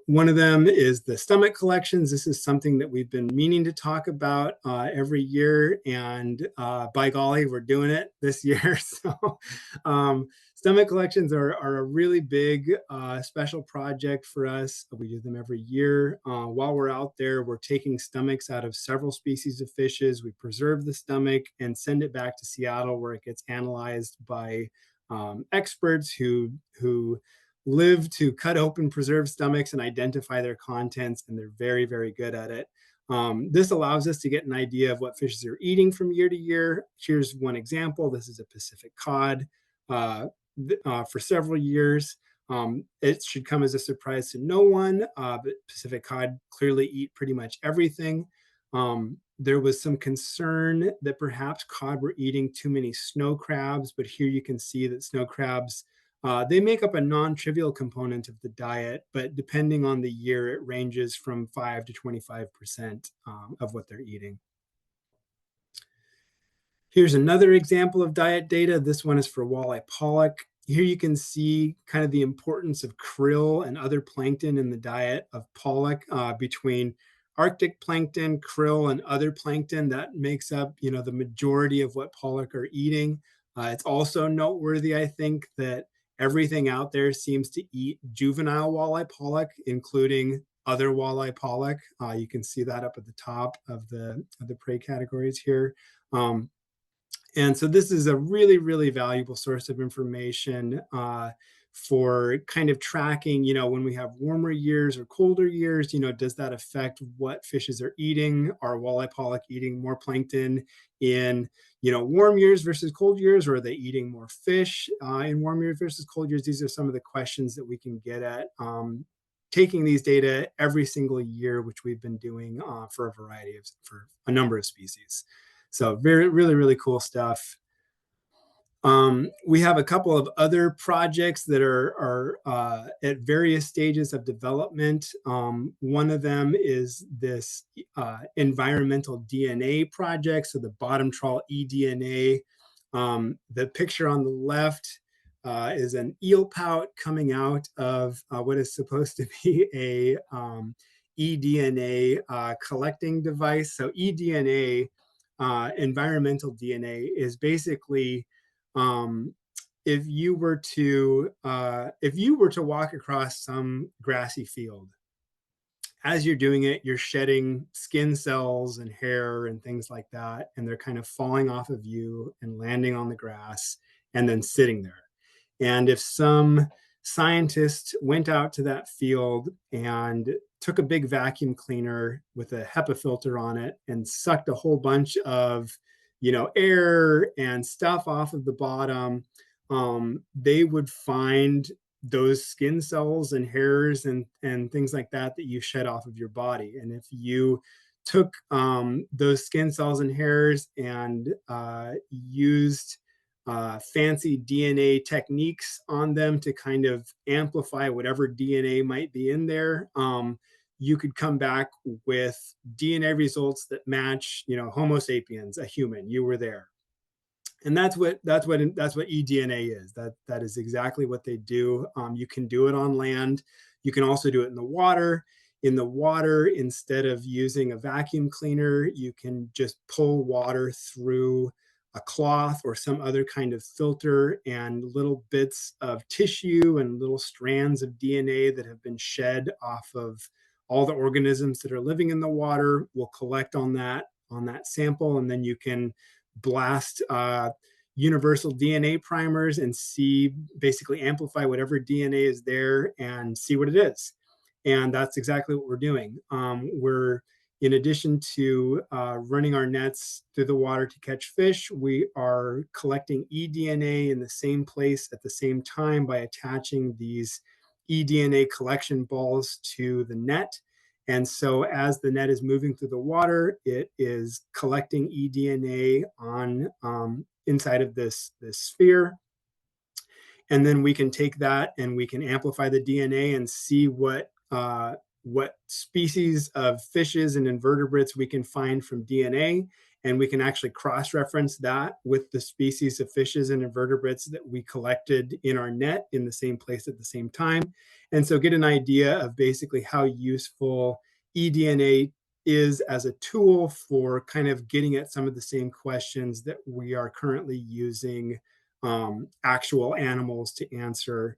One of them is the stomach collections. This is something that we've been meaning to talk about every year, and by golly, we're doing it this year. So stomach collections are a really big special project for us. We do them every year. While we're out there, we're taking stomachs out of several species of fishes. We preserve the stomach and send it back to Seattle, where it gets analyzed by experts who live to cut open preserved stomachs and identify their contents, and they're very, very good at it. This allows us to get an idea of what fishes are eating from year to year. Here's one example. This is a Pacific cod for several years. It should come as a surprise to no one, but Pacific cod clearly eat pretty much everything. There was some concern that perhaps cod were eating too many snow crabs, but here you can see that snow crabs, they make up a non-trivial component of the diet, but depending on the year, it ranges from 5 to 25% of what they're eating. Here's another example of diet data. This one is for walleye pollock. Here you can see kind of the importance of krill and other plankton in the diet of pollock, between Arctic plankton, krill, and other plankton. That makes up, the majority of what pollock are eating. It's also noteworthy, I think, that everything out there seems to eat juvenile walleye pollock, including other walleye pollock. You can see that up at the top of the prey categories here. And so this is a really, really valuable source of information for kind of tracking, when we have warmer years or colder years, does that affect what fishes are eating? Are walleye pollock eating more plankton in, warm years versus cold years, or are they eating more fish in warm years versus cold years? These are some of the questions that we can get at taking these data every single year, which we've been doing for a number of species. So really, really cool stuff. We have a couple of other projects that are at various stages of development. One of them is this environmental DNA project, so the bottom trawl eDNA. The picture on the left is an eel pout coming out of what is supposed to be a eDNA collecting device. So eDNA, environmental DNA, is basically if you were to walk across some grassy field, as you're doing it, you're shedding skin cells and hair and things like that, and they're kind of falling off of you and landing on the grass and then sitting there. And if some scientist went out to that field and took a big vacuum cleaner with a HEPA filter on it and sucked a whole bunch of, air and stuff off of the bottom, they would find those skin cells and hairs and things like that you shed off of your body. And if you took those skin cells and hairs and used fancy DNA techniques on them to kind of amplify whatever DNA might be in there, you could come back with DNA results that match, Homo sapiens, a human. You were there. And that's what eDNA is. That is exactly what they do. You can do it on land. You can also do it in the water. In the water, instead of using a vacuum cleaner, you can just pull water through a cloth or some other kind of filter, and little bits of tissue and little strands of DNA that have been shed off of all the organisms that are living in the water will collect on that sample, and then you can blast universal DNA primers and basically amplify whatever DNA is there and see what it is. And that's exactly what we're doing. We're, in addition to running our nets through the water to catch fish, we are collecting eDNA in the same place at the same time by attaching these eDNA collection balls to the net. And so as the net is moving through the water, it is collecting eDNA on inside of this sphere. And then we can take that and we can amplify the DNA and see what species of fishes and invertebrates we can find from DNA. And we can actually cross-reference that with the species of fishes and invertebrates that we collected in our net in the same place at the same time. And so get an idea of basically how useful eDNA is as a tool for kind of getting at some of the same questions that we are currently using actual animals to answer,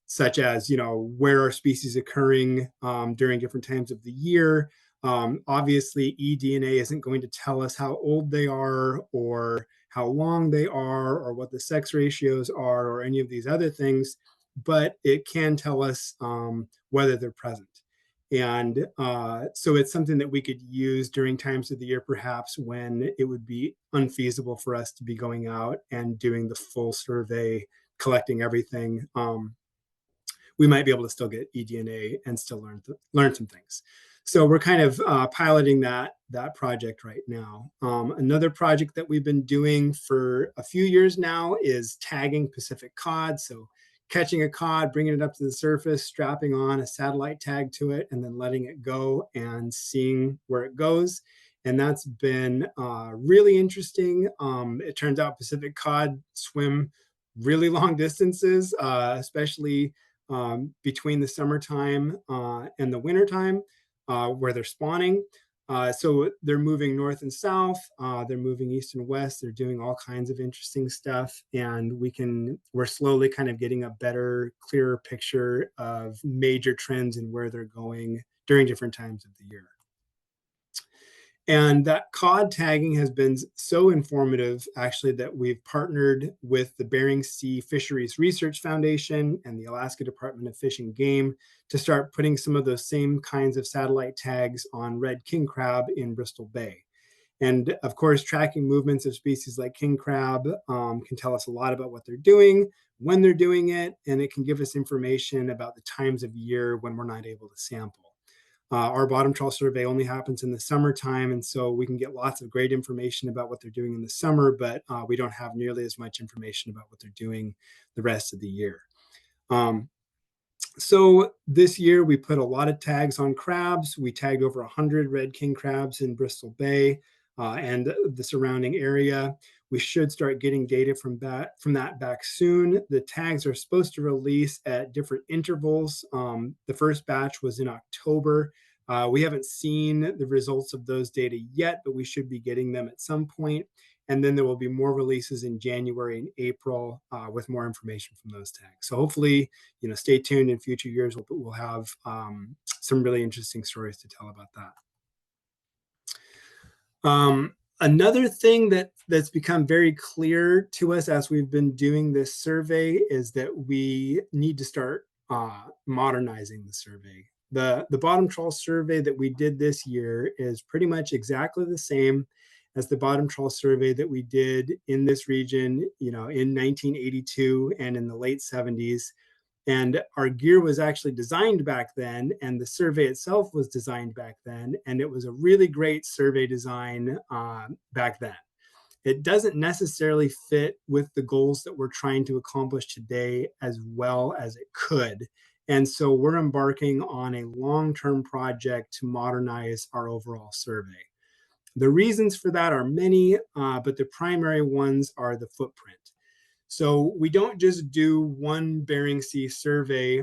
such as, where are species occurring during different times of the year. Obviously, eDNA isn't going to tell us how old they are or how long they are or what the sex ratios are or any of these other things, but it can tell us whether they're present. And so it's something that we could use during times of the year, perhaps when it would be unfeasible for us to be going out and doing the full survey, collecting everything. We might be able to still get eDNA and still learn some things. So we're kind of piloting that project right now. Another project that we've been doing for a few years now is tagging Pacific cod. So catching a cod, bringing it up to the surface, strapping on a satellite tag to it, and then letting it go and seeing where it goes. And that's been really interesting. It turns out Pacific cod swim really long distances, especially between the summertime and the wintertime, where they're spawning. So they're moving north and south, they're moving east and west, they're doing all kinds of interesting stuff. And we're slowly kind of getting a better, clearer picture of major trends and where they're going during different times of the year. And that cod tagging has been so informative, actually, that we've partnered with the Bering Sea Fisheries Research Foundation and the Alaska Department of Fish and Game to start putting some of those same kinds of satellite tags on red king crab in Bristol Bay. And of course, tracking movements of species like king crab can tell us a lot about what they're doing, when they're doing it, and it can give us information about the times of year when we're not able to sample. Our bottom trawl survey only happens in the summertime, and so we can get lots of great information about what they're doing in the summer, but we don't have nearly as much information about what they're doing the rest of the year. So this year we put a lot of tags on crabs. We tagged over 100 red king crabs in Bristol Bay and the surrounding area. We should start getting data from that back soon. The tags are supposed to release at different intervals. The first batch was in October. We haven't seen the results of those data yet, but we should be getting them at some point. And then there will be more releases in January and April with more information from those tags. So hopefully, stay tuned in future years. We'll have some really interesting stories to tell about that. Another thing that's become very clear to us as we've been doing this survey is that we need to start modernizing the survey. The bottom trawl survey that we did this year is pretty much exactly the same as the bottom trawl survey that we did in this region, in 1982 and in the late 70s. And our gear was actually designed back then, and the survey itself was designed back then, and it was a really great survey design back then. It doesn't necessarily fit with the goals that we're trying to accomplish today as well as it could. And so we're embarking on a long-term project to modernize our overall survey. The reasons for that are many, but the primary ones are the footprint. So we don't just do one Bering Sea survey.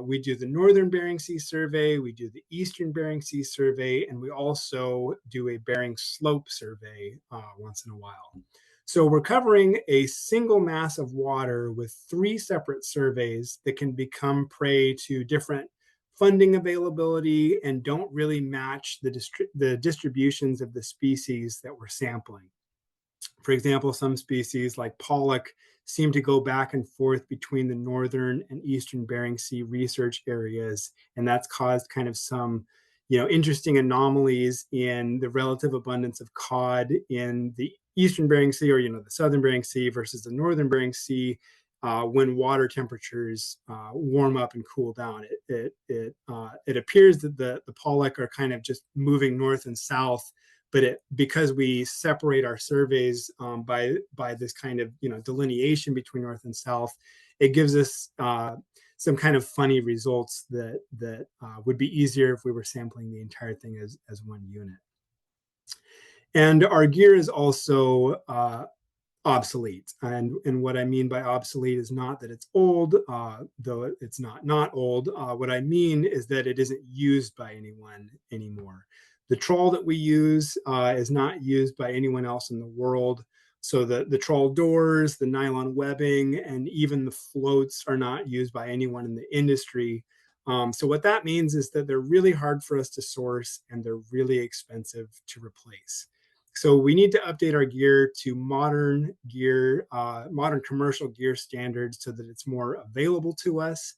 We do the Northern Bering Sea survey, we do the Eastern Bering Sea survey, and we also do a Bering Slope survey once in a while. So we're covering a single mass of water with 3 separate surveys that can become prey to different funding availability and don't really match the distributions of the species that we're sampling. For example, some species like pollock seem to go back and forth between the northern and eastern Bering Sea research areas, and that's caused kind of some interesting anomalies in the relative abundance of cod in the eastern Bering Sea or the southern Bering Sea versus the northern Bering Sea. When water temperatures warm up and cool down, it appears that the pollock are kind of just moving north and south, but because we separate our surveys by this kind of delineation between north and south, it gives us some kind of funny results that would be easier if we were sampling the entire thing as one unit. And our gear is also obsolete. And what I mean by obsolete is not that it's old, though it's not old. What I mean is that it isn't used by anyone anymore. The trawl that we use is not used by anyone else in the world. So the trawl doors, the nylon webbing, and even the floats are not used by anyone in the industry. So what that means is that they're really hard for us to source and they're really expensive to replace. So we need to update our gear to modern commercial gear standards so that it's more available to us.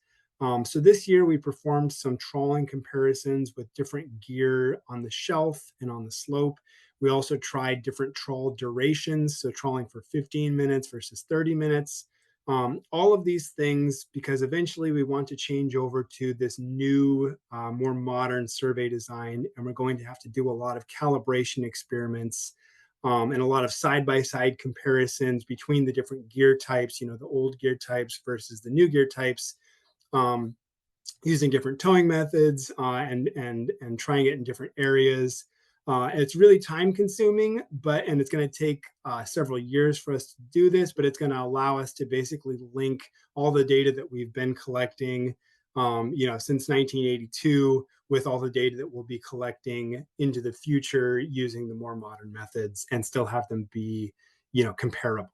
So this year we performed some trawling comparisons with different gear on the shelf and on the slope. We also tried different trawl durations, so trawling for 15 minutes versus 30 minutes. All of these things, because eventually we want to change over to this new, more modern survey design, and we're going to have to do a lot of calibration experiments and a lot of side-by-side comparisons between the different gear types, the old gear types versus the new gear types, using different towing methods and trying it in different areas. It's really time consuming, and it's going to take several years for us to do this, but it's going to allow us to basically link all the data that we've been collecting, since 1982 with all the data that we'll be collecting into the future using the more modern methods and still have them be, comparable.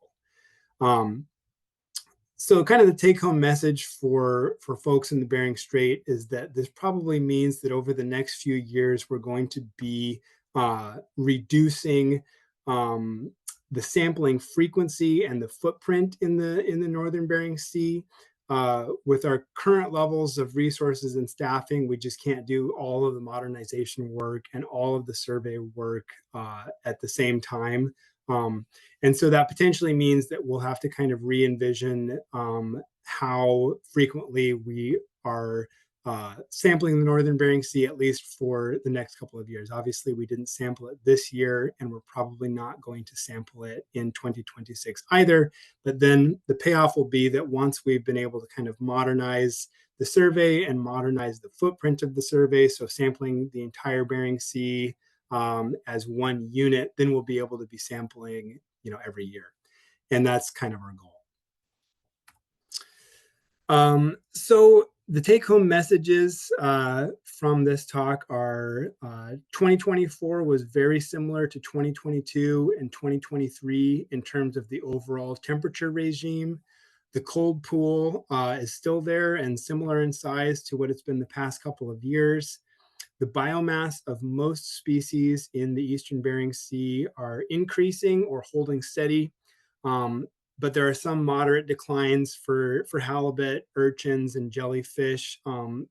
So kind of the take-home message for folks in the Bering Strait is that this probably means that over the next few years, we're going to be reducing the sampling frequency and the footprint in the northern Bering Sea. With our current levels of resources and staffing, we just can't do all of the modernization work and all of the survey work at the same time. And so that potentially means that we'll have to kind of re-envision how frequently we are sampling the northern Bering Sea, at least for the next couple of years. Obviously, we didn't sample it this year, and we're probably not going to sample it in 2026 either. But then the payoff will be that once we've been able to kind of modernize the survey and modernize the footprint of the survey, so sampling the entire Bering Sea as one unit, then we'll be able to be sampling, every year. And that's kind of our goal. So the take-home messages from this talk are 2024 was very similar to 2022 and 2023 in terms of the overall temperature regime. The cold pool is still there and similar in size to what it's been the past couple of years. The biomass of most species in the Eastern Bering Sea are increasing or holding steady, but there are some moderate declines for halibut, urchins, and jellyfish,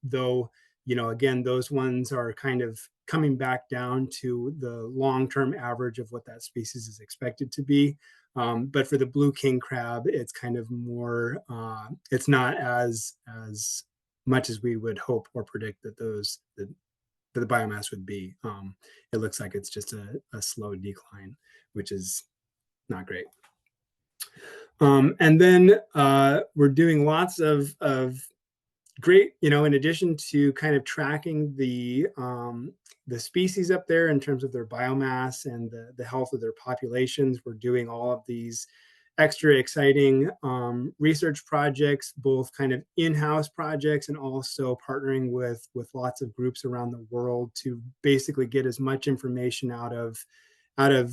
though, again, those ones are kind of coming back down to the long-term average of what that species is expected to be. But for the blue king crab, it's kind of more, it's not as much as we would hope or predict that the biomass would be. It looks like it's just a slow decline, which is not great. And then we're doing lots of great, in addition to kind of tracking the species up there in terms of their biomass and the health of their populations, we're doing all of these extra exciting research projects, both kind of in-house projects and also partnering with lots of groups around the world to basically get as much information out of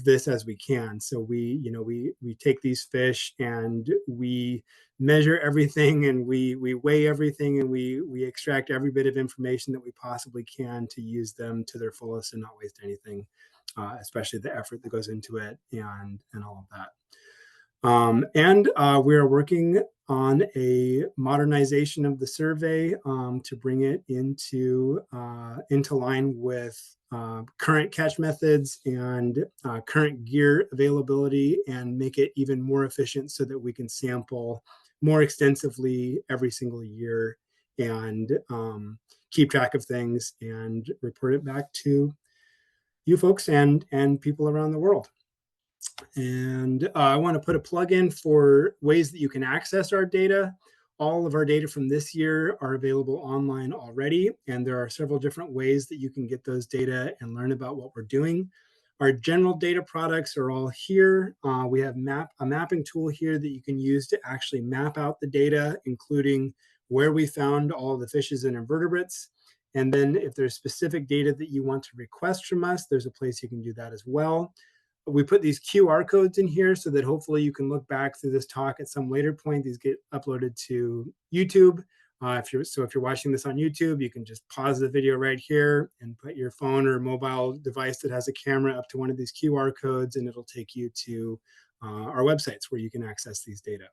this as we can. So we take these fish and we measure everything and we weigh everything and we extract every bit of information that we possibly can to use them to their fullest and not waste anything, especially the effort that goes into it and all of that. And we are working on a modernization of the survey to bring it into line with current catch methods and current gear availability and make it even more efficient so that we can sample more extensively every single year and keep track of things and report it back to you folks and people around the world. And I want to put a plug in for ways that you can access our data. All of our data from this year are available online already, and there are several different ways that you can get those data and learn about what we're doing. Our general data products are all here. We have a mapping tool here that you can use to actually map out the data, including where we found all the fishes and invertebrates. And then if there's specific data that you want to request from us, there's a place you can do that as well. We put these QR codes in here so that hopefully you can look back through this talk at some later point. These get uploaded to YouTube. If you're watching this on YouTube, you can just pause the video right here and put your phone or mobile device that has a camera up to one of these QR codes, and it'll take you to our websites where you can access these data.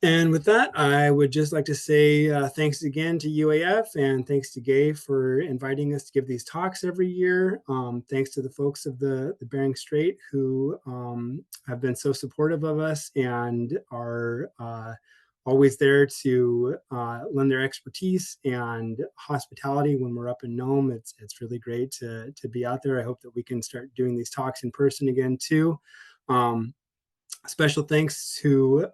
And with that, I would just like to say thanks again to UAF and thanks to Gay for inviting us to give these talks every year. Thanks to the folks of the Bering Strait who have been so supportive of us and are always there to lend their expertise and hospitality when we're up in Nome. It's really great to be out there. I hope that we can start doing these talks in person again too. Special thanks to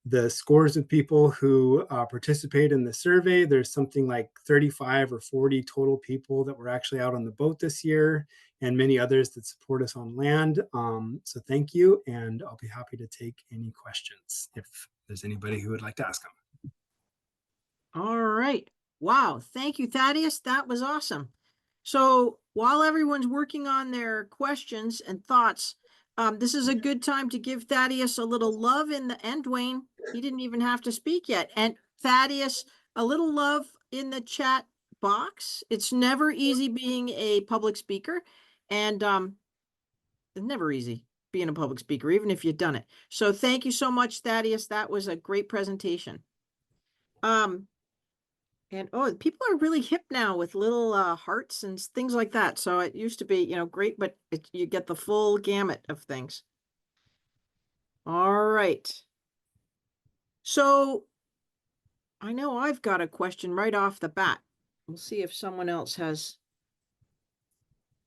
the scores of people who participate in the survey. There's something like 35 or 40 total people that were actually out on the boat this year, and many others that support us on land. So thank you, and I'll be happy to take any questions if there's anybody who would like to ask them. All right. Wow. Thank you, Thaddeus. That was awesome. So while everyone's working on their questions and thoughts, this is a good time to give Thaddeus a little love and Duane. He didn't even have to speak yet. And Thaddeus, a little love in the chat box. It's never easy being a public speaker. And it's never easy being a public speaker, even if you've done it. So thank you so much, Thaddeus. That was a great presentation. And oh, people are really hip now with little hearts and things like that. So it used to be, great, but you get the full gamut of things. All right. So I know I've got a question right off the bat. We'll see if someone else has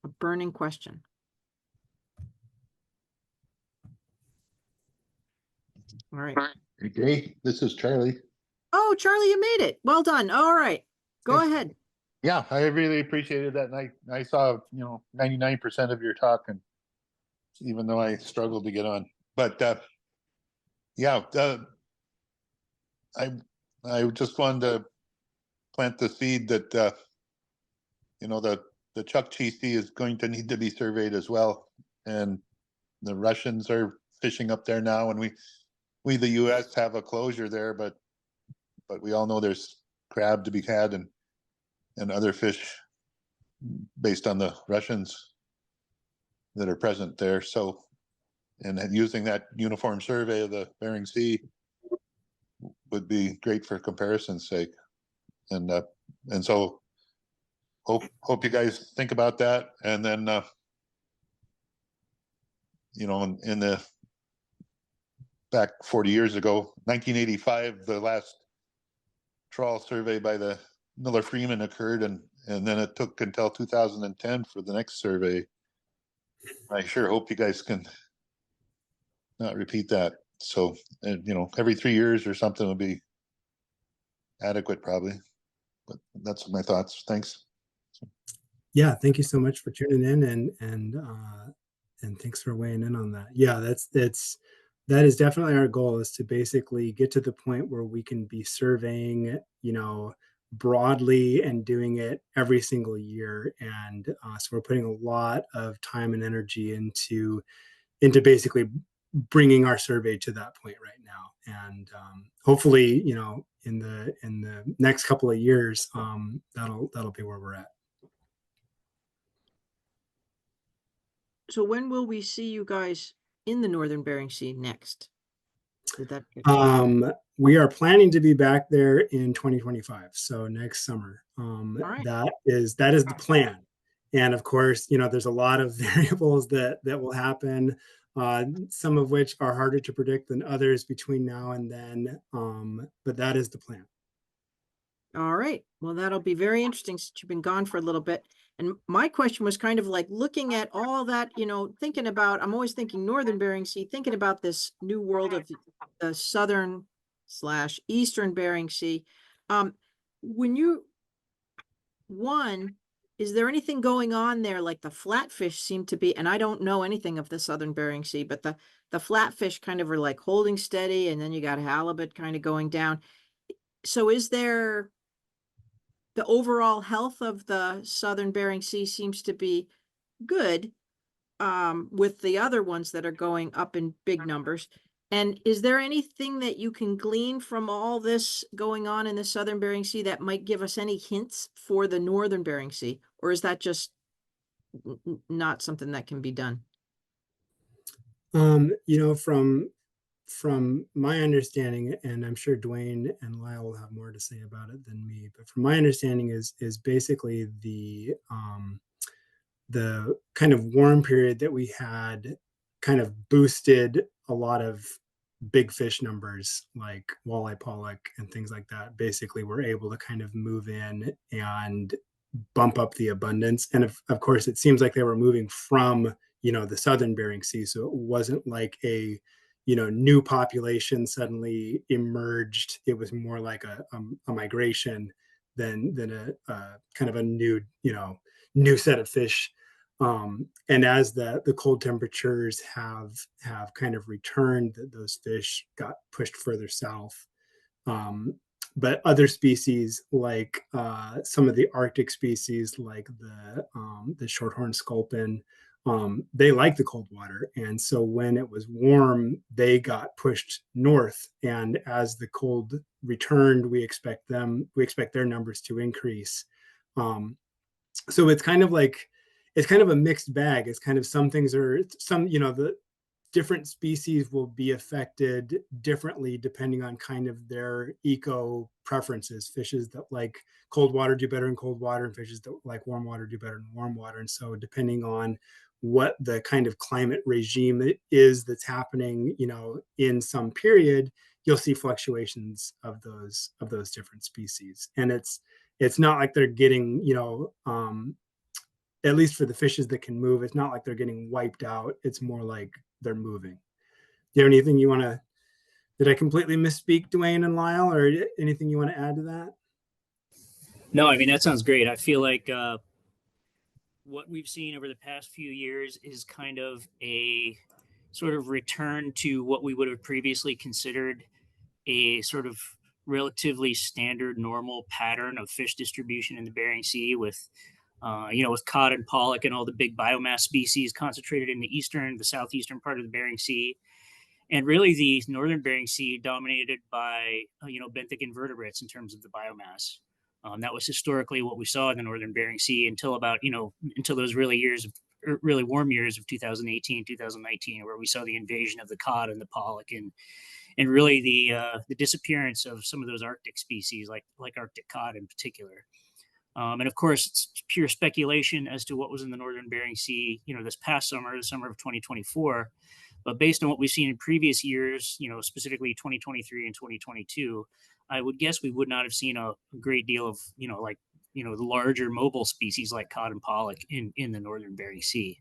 a burning question. All right. Okay, this is Charlie. Oh, Charlie, you made it. Well done. All right. Go Thanks. ahead. Yeah, I really appreciated that. And I saw, 99% of your talk, and even though I struggled to get on, but yeah, I just wanted to plant the seed that the Chukchi Sea is going to need to be surveyed as well, and the Russians are fishing up there now, and we the U.S. have a closure there, but we all know there's crab to be had and other fish based on the Russians that are present there. So, and using that uniform survey of the Bering Sea would be great for comparison's sake. And so hope you guys think about that. And then, in the back 40 years ago, 1985, the last trawl survey by the Miller Freeman occurred, and then it took until 2010 for the next survey. I sure hope you guys can not repeat that. So, every 3 years or something would be adequate, probably. But that's my thoughts. Thanks. Yeah, thank you so much for tuning in, and thanks for weighing in on that. Yeah, that is definitely our goal, is to basically get to the point where we can be surveying, broadly and doing it every single year. And so we're putting a lot of time and energy into basically bringing our survey to that point right now. And hopefully, in the next couple of years, that'll be where we're at. So when will we see you guys in the Northern Bering Sea next? Did that get we are planning to be back there in 2025, so next summer. right. That is the plan. And of course, there's a lot of variables that will happen, some of which are harder to predict than others between now and then. But that is the plan. All right. Well, that'll be very interesting since you've been gone for a little bit. And my question was kind of like looking at all that, thinking about, I'm always thinking Northern Bering Sea, thinking about this new world of the southern/eastern Bering Sea. Is there anything going on there? Like the flatfish seem to be, and I don't know anything of the southern Bering Sea, but the flatfish kind of are like holding steady, and then you got halibut kind of going down. So is there the overall health of the southern Bering Sea seems to be good, with the other ones that are going up in big numbers. And is there anything that you can glean from all this going on in the southern Bering Sea that might give us any hints for the northern Bering Sea? Or is that just not something that can be done? From my understanding, and I'm sure Duane and Lyle will have more to say about it than me, but from my understanding is basically the kind of warm period that we had kind of boosted a lot of big fish numbers like walleye, pollock, and things like that. Basically, we're able to kind of move in and bump up the abundance. And of course, it seems like they were moving from the southern Bering Sea, so it wasn't like a new population suddenly emerged. It was more like a migration than a kind of a new set of fish. And as the cold temperatures have kind of returned, those fish got pushed further south. But other species, like some of the Arctic species, like the shorthorn sculpin, they like the cold water, and so when it was warm, they got pushed north. And as the cold returned, we expect their numbers to increase. So it's kind of a mixed bag. It's kind of some things are some the different species will be affected differently depending on kind of their eco preferences. Fishes that like cold water do better in cold water, and fishes that like warm water do better in warm water. And so depending on what the kind of climate regime is that's happening, in some period, you'll see fluctuations of those different species. And it's not like they're getting, at least for the fishes that can move, it's not like they're getting wiped out. It's more like they're moving. Do you have anything you want to, did I completely misspeak, Duane and Lyle, or anything you want to add to that? No, I mean, that sounds great. I feel like what we've seen over the past few years is kind of a sort of return to what we would have previously considered a sort of relatively standard normal pattern of fish distribution in the Bering Sea with with cod and pollock and all the big biomass species concentrated in the southeastern part of the Bering Sea, and really the northern Bering Sea dominated by benthic invertebrates in terms of the biomass. That was historically what we saw in the northern Bering Sea until until those really warm years of 2018, 2019, where we saw the invasion of the cod and the pollock and really the disappearance of some of those Arctic species like Arctic cod in particular. And of course, it's pure speculation as to what was in the northern Bering Sea, this past summer, the summer of 2024. But based on what we've seen in previous years, specifically 2023 and 2022, I would guess we would not have seen a great deal of, the larger mobile species like cod and pollock in the northern Bering Sea.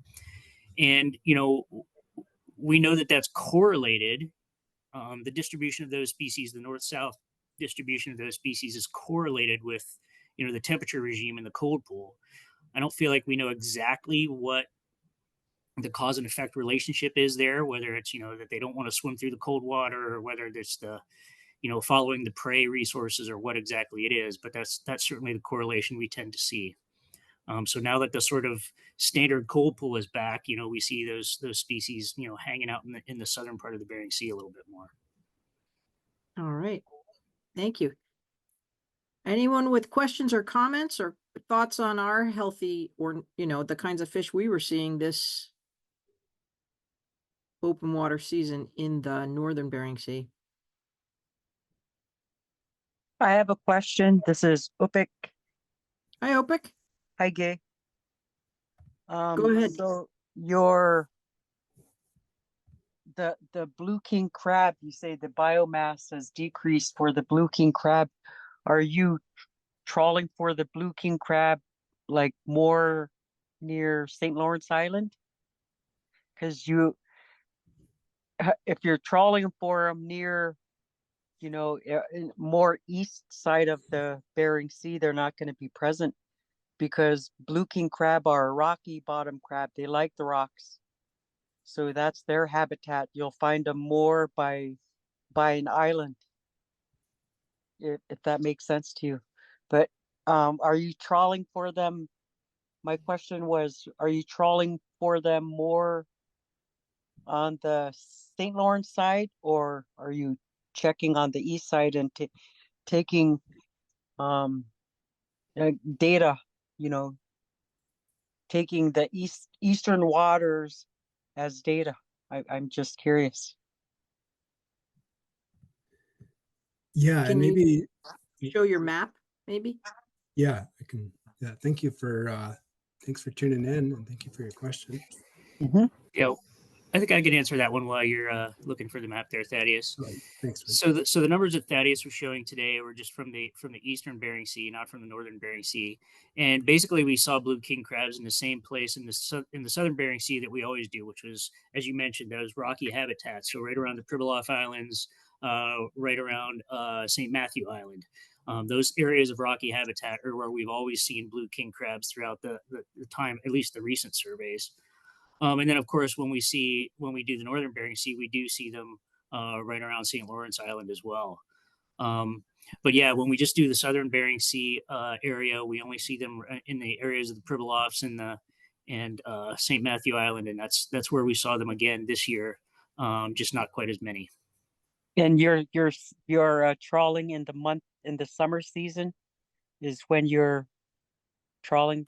And, we know that that's correlated. The distribution of those species, the north-south distribution of those species is correlated with the temperature regime in the cold pool. I don't feel like we know exactly what the cause and effect relationship is there, whether it's, that they don't want to swim through the cold water, or whether it's the, following the prey resources, or what exactly it is. But that's certainly the correlation we tend to see. So now that the sort of standard cold pool is back, we see those species, hanging out in the southern part of the Bering Sea a little bit more. All right. Thank you. Anyone with questions or comments or thoughts on our healthy, or, the kinds of fish we were seeing this open water season in the northern Bering Sea? I have a question. This is Upik. Hi, Opik. Hi, Gay. Go ahead. So the blue king crab, you say the biomass has decreased for the blue king crab. Are you trawling for the blue king crab like more near St. Lawrence Island? Because if you're trawling for them near, more east side of the Bering Sea, they're not going to be present, because blue king crab are a rocky bottom crab. They like the rocks. So that's their habitat. You'll find them more by an island, if that makes sense to you. But are you trawling for them? My question was, are you trawling for them more on the St. Lawrence side, or are you checking on the east side and taking data, taking the eastern waters as data? I'm just curious. Yeah, Can and maybe show your map, maybe? yeah, I can. Yeah, thank you for thanks for tuning in, and thank you for your question. Mm-hmm. Yeah, I think I can answer that one while you're looking for the map there, Thaddeus. Right. Thanks. Mike. So the numbers that Thaddeus was showing today were just from the eastern Bering Sea, not from the northern Bering Sea. And basically, we saw blue king crabs in the same place in the southern Bering Sea that we always do, which was, as you mentioned, those rocky habitats. So right around the Pribilof Islands, right around St. Matthew Island. Those areas of rocky habitat are where we've always seen blue king crabs throughout the time, at least the recent surveys. And then, of course, when we do the northern Bering Sea, we do see them right around St. Lawrence Island as well. But yeah, when we just do the southern Bering Sea area, we only see them in the areas of the Pribilofs and St. Matthew Island, and that's where we saw them again this year, just not quite as many. And you're trawling in the summer season is when you're trawling.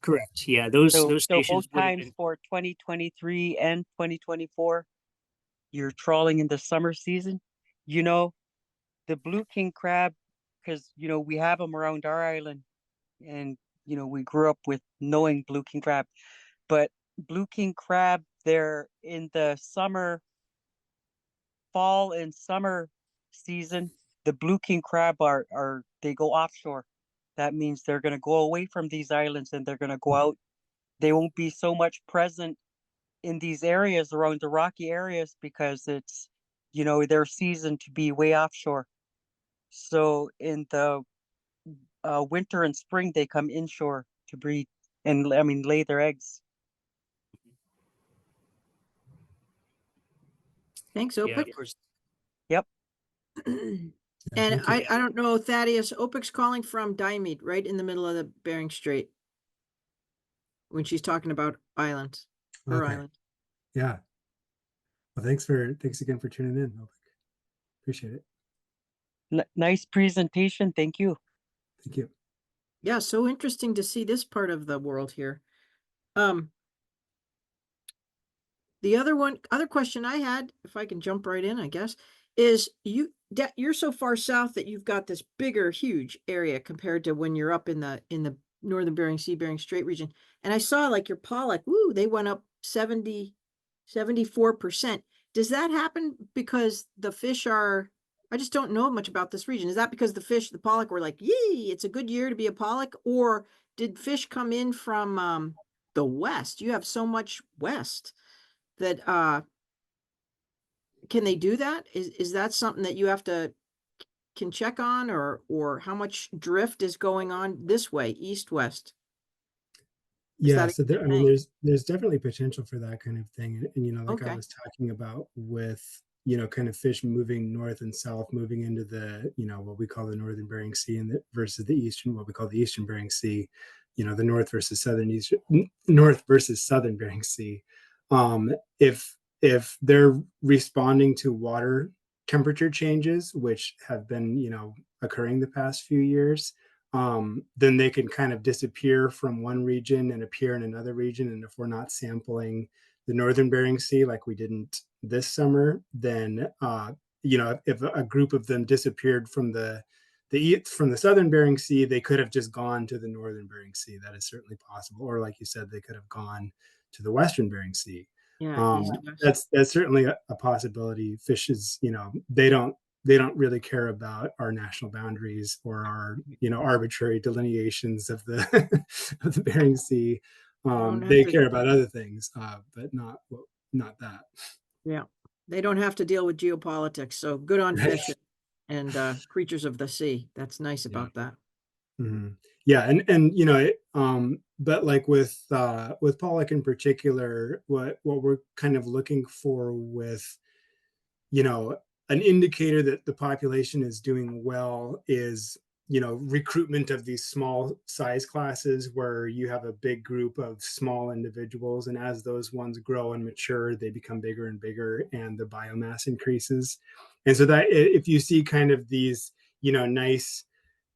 Correct. Yeah, those So stations both would have times been for 2023 and 2024, you're trawling in the summer season. You know, the blue king crab, because we have them around our island, and we grew up with knowing blue king crab. But blue king crab, they're in the fall and summer season. The blue king crab they go offshore. That means they're going to go away from these islands and they're going to go out. They won't be so much present in these areas around the rocky areas because it's their season to be way offshore. So in the winter and spring they come inshore to breed and lay their eggs. Thanks, yeah, of Opic. course. Yep. And thank you. I don't know, Thaddeus, Opic's calling from Diomede, right in the middle of the Bering Strait. When she's talking about islands, her Okay. island. Yeah. Well, thanks again for tuning in. Opic. Appreciate it. Nice presentation. Thank you. Thank you. Yeah, so interesting to see this part of the world here. The other question I had, if I can jump right in, I guess, is you're so far south that you've got this bigger, huge area compared to when you're up in the northern Bering Sea, Bering Strait region. And I saw like your pollock, woo, they went up 74%. Does that happen because the fish are, I just don't know much about this region. Is that because the pollock were like, yee, it's a good year to be a pollock? Or did fish come in from the west? You have so much west that can they do that? Is that something that you can check on, or how much drift is going on this way, east west? Yeah, so there's definitely potential for that kind of thing. And like I Okay. was talking about with, kind of fish moving north and south, moving into the, what we call the northern Bering Sea versus the what we call the eastern Bering Sea, the north versus southern Bering Sea. If they're responding to water temperature changes, which have been, occurring the past few years, then they can kind of disappear from one region and appear in another region. And if we're not sampling the northern Bering Sea like we didn't this summer, then if a group of them disappeared from the southern Bering Sea, they could have just gone to the northern Bering Sea. That is certainly possible. Or like you said, they could have gone to the western Bering Sea. Yeah, That's certainly a possibility. Fishes, they don't really care about our national boundaries or our arbitrary delineations of the of the Bering Sea. They care about other things, but not that. Yeah, they don't have to deal with geopolitics. So good on fish and creatures of the sea. That's nice about that. Mm-hmm. Yeah, and but like with pollock in particular, what we're kind of looking for with an indicator that the population is doing well is recruitment of these small size classes where you have a big group of small individuals, and as those ones grow and mature, they become bigger and bigger and the biomass increases. And so that if you see kind of these nice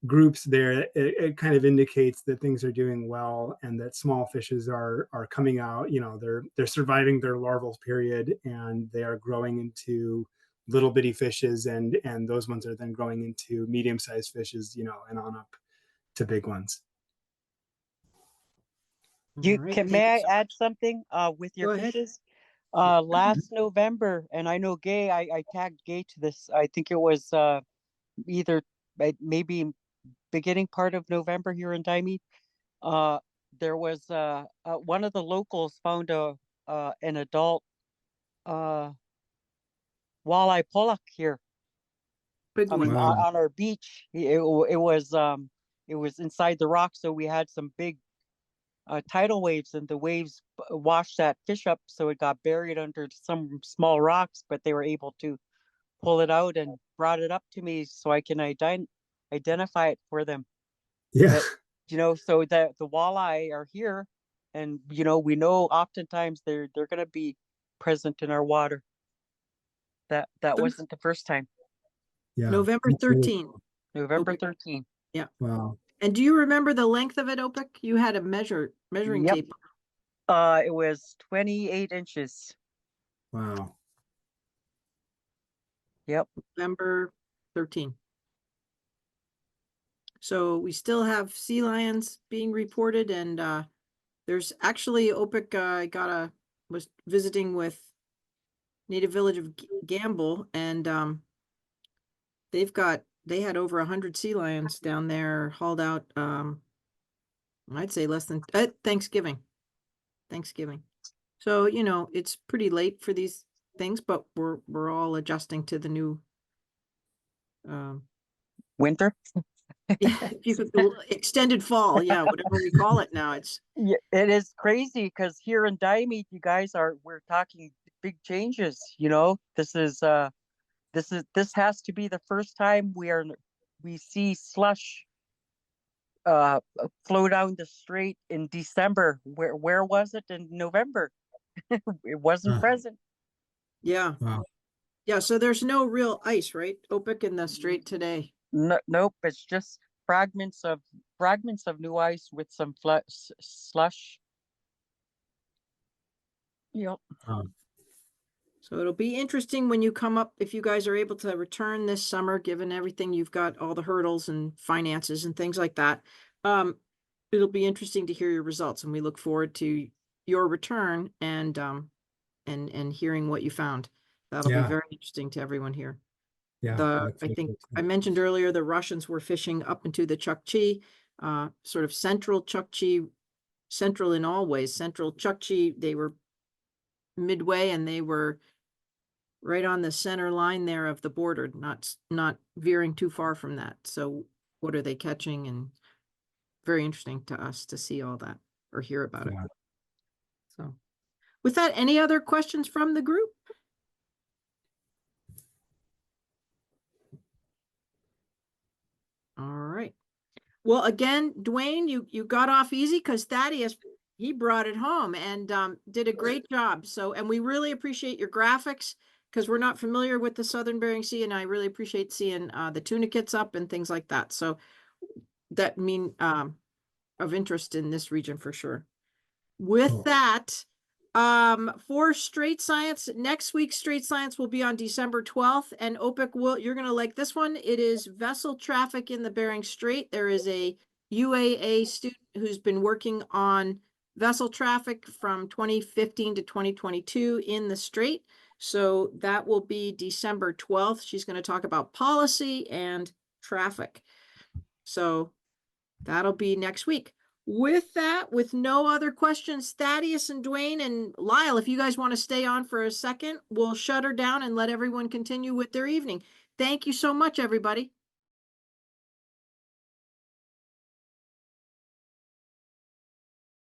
groups there, it kind of indicates that things are doing well and that small fishes are coming out. They're surviving their larval period and they are growing into little bitty fishes, and those ones are then growing into medium-sized fishes, and on up to big ones. May I add something with your fishes? Last November, and I know Gay, I tagged Gay to this. I think it was either maybe beginning part of November here in Diamond. There was one of the locals found an adult walleye pollock here. Big I mean, one. Wow. on our beach. It was inside the rock, so we had some big tidal waves, and the waves washed that fish up, so it got buried under some small rocks. But they were able to pull it out and brought it up to me so I can identify it for them. Yeah. That, you know, so that the walleye are here, and you know, we know oftentimes they're gonna be present in our water. That So- wasn't the first time. Yeah. November That's really 13. cool. November Okay. 13th. Wow. And do you remember the length of it, Opik? You had a measuring Yep. tape. It was 28 inches. Wow. Yep. November 13. So we still have sea lions being reported, and there's actually Opik was visiting with Native Village of Gamble, and they had over 100 sea lions down there hauled out. I'd say less than Thanksgiving. So, you know, it's pretty late for these things, but we're all adjusting to the new Winter. if you could extended fall, yeah, whatever we call it now. It's Yeah, it is crazy because here in Diamond, you guys we're talking big changes. You know, this has to be the first time we see slush flow down the strait in December. Where was it in November? It wasn't Huh. present. yeah. Wow. Yeah, so there's no real ice, right? Opik in the strait today. Nope, it's just fragments of new ice with some slush. Yep. Wow. So it'll be interesting when you come up, if you guys are able to return this summer, given everything you've got, all the hurdles and finances and things like that. It'll be interesting to hear your results, and we look forward to your return and hearing what you found. That'll be Yeah. very interesting to everyone here. Yeah. I That's think really I cool. mentioned earlier, the Russians were fishing up into the Chukchi, sort of central Chukchi, central in all ways, central Chukchi. They were midway, and they were right on the center line there of the border, not veering too far from that. So what are they catching? And very interesting to us to see all that or hear about it. Yeah. So with that, any other questions from the group? All right. Well, again, Duane, you got off easy because Thaddeus, he brought it home and did a great job. So, and we really appreciate your graphics because we're not familiar with the Southern Bering Sea, and I really appreciate seeing the tunicates up and things like that. So that mean of interest in this region for sure. With Cool. that, for Strait Science, next week's Strait Science will be on December 12th, and Opik you're gonna like this one. It is vessel traffic in the Bering Strait. There is a UAA student who's been working on vessel traffic from 2015 to 2022 in the Strait. So that will be December 12th. She's going to talk about policy and traffic. So that'll be next week. With that, with no other questions, Thaddeus and Duane and Lyle, if you guys want to stay on for a second, we'll shut her down and let everyone continue with their evening. Thank you so much, everybody.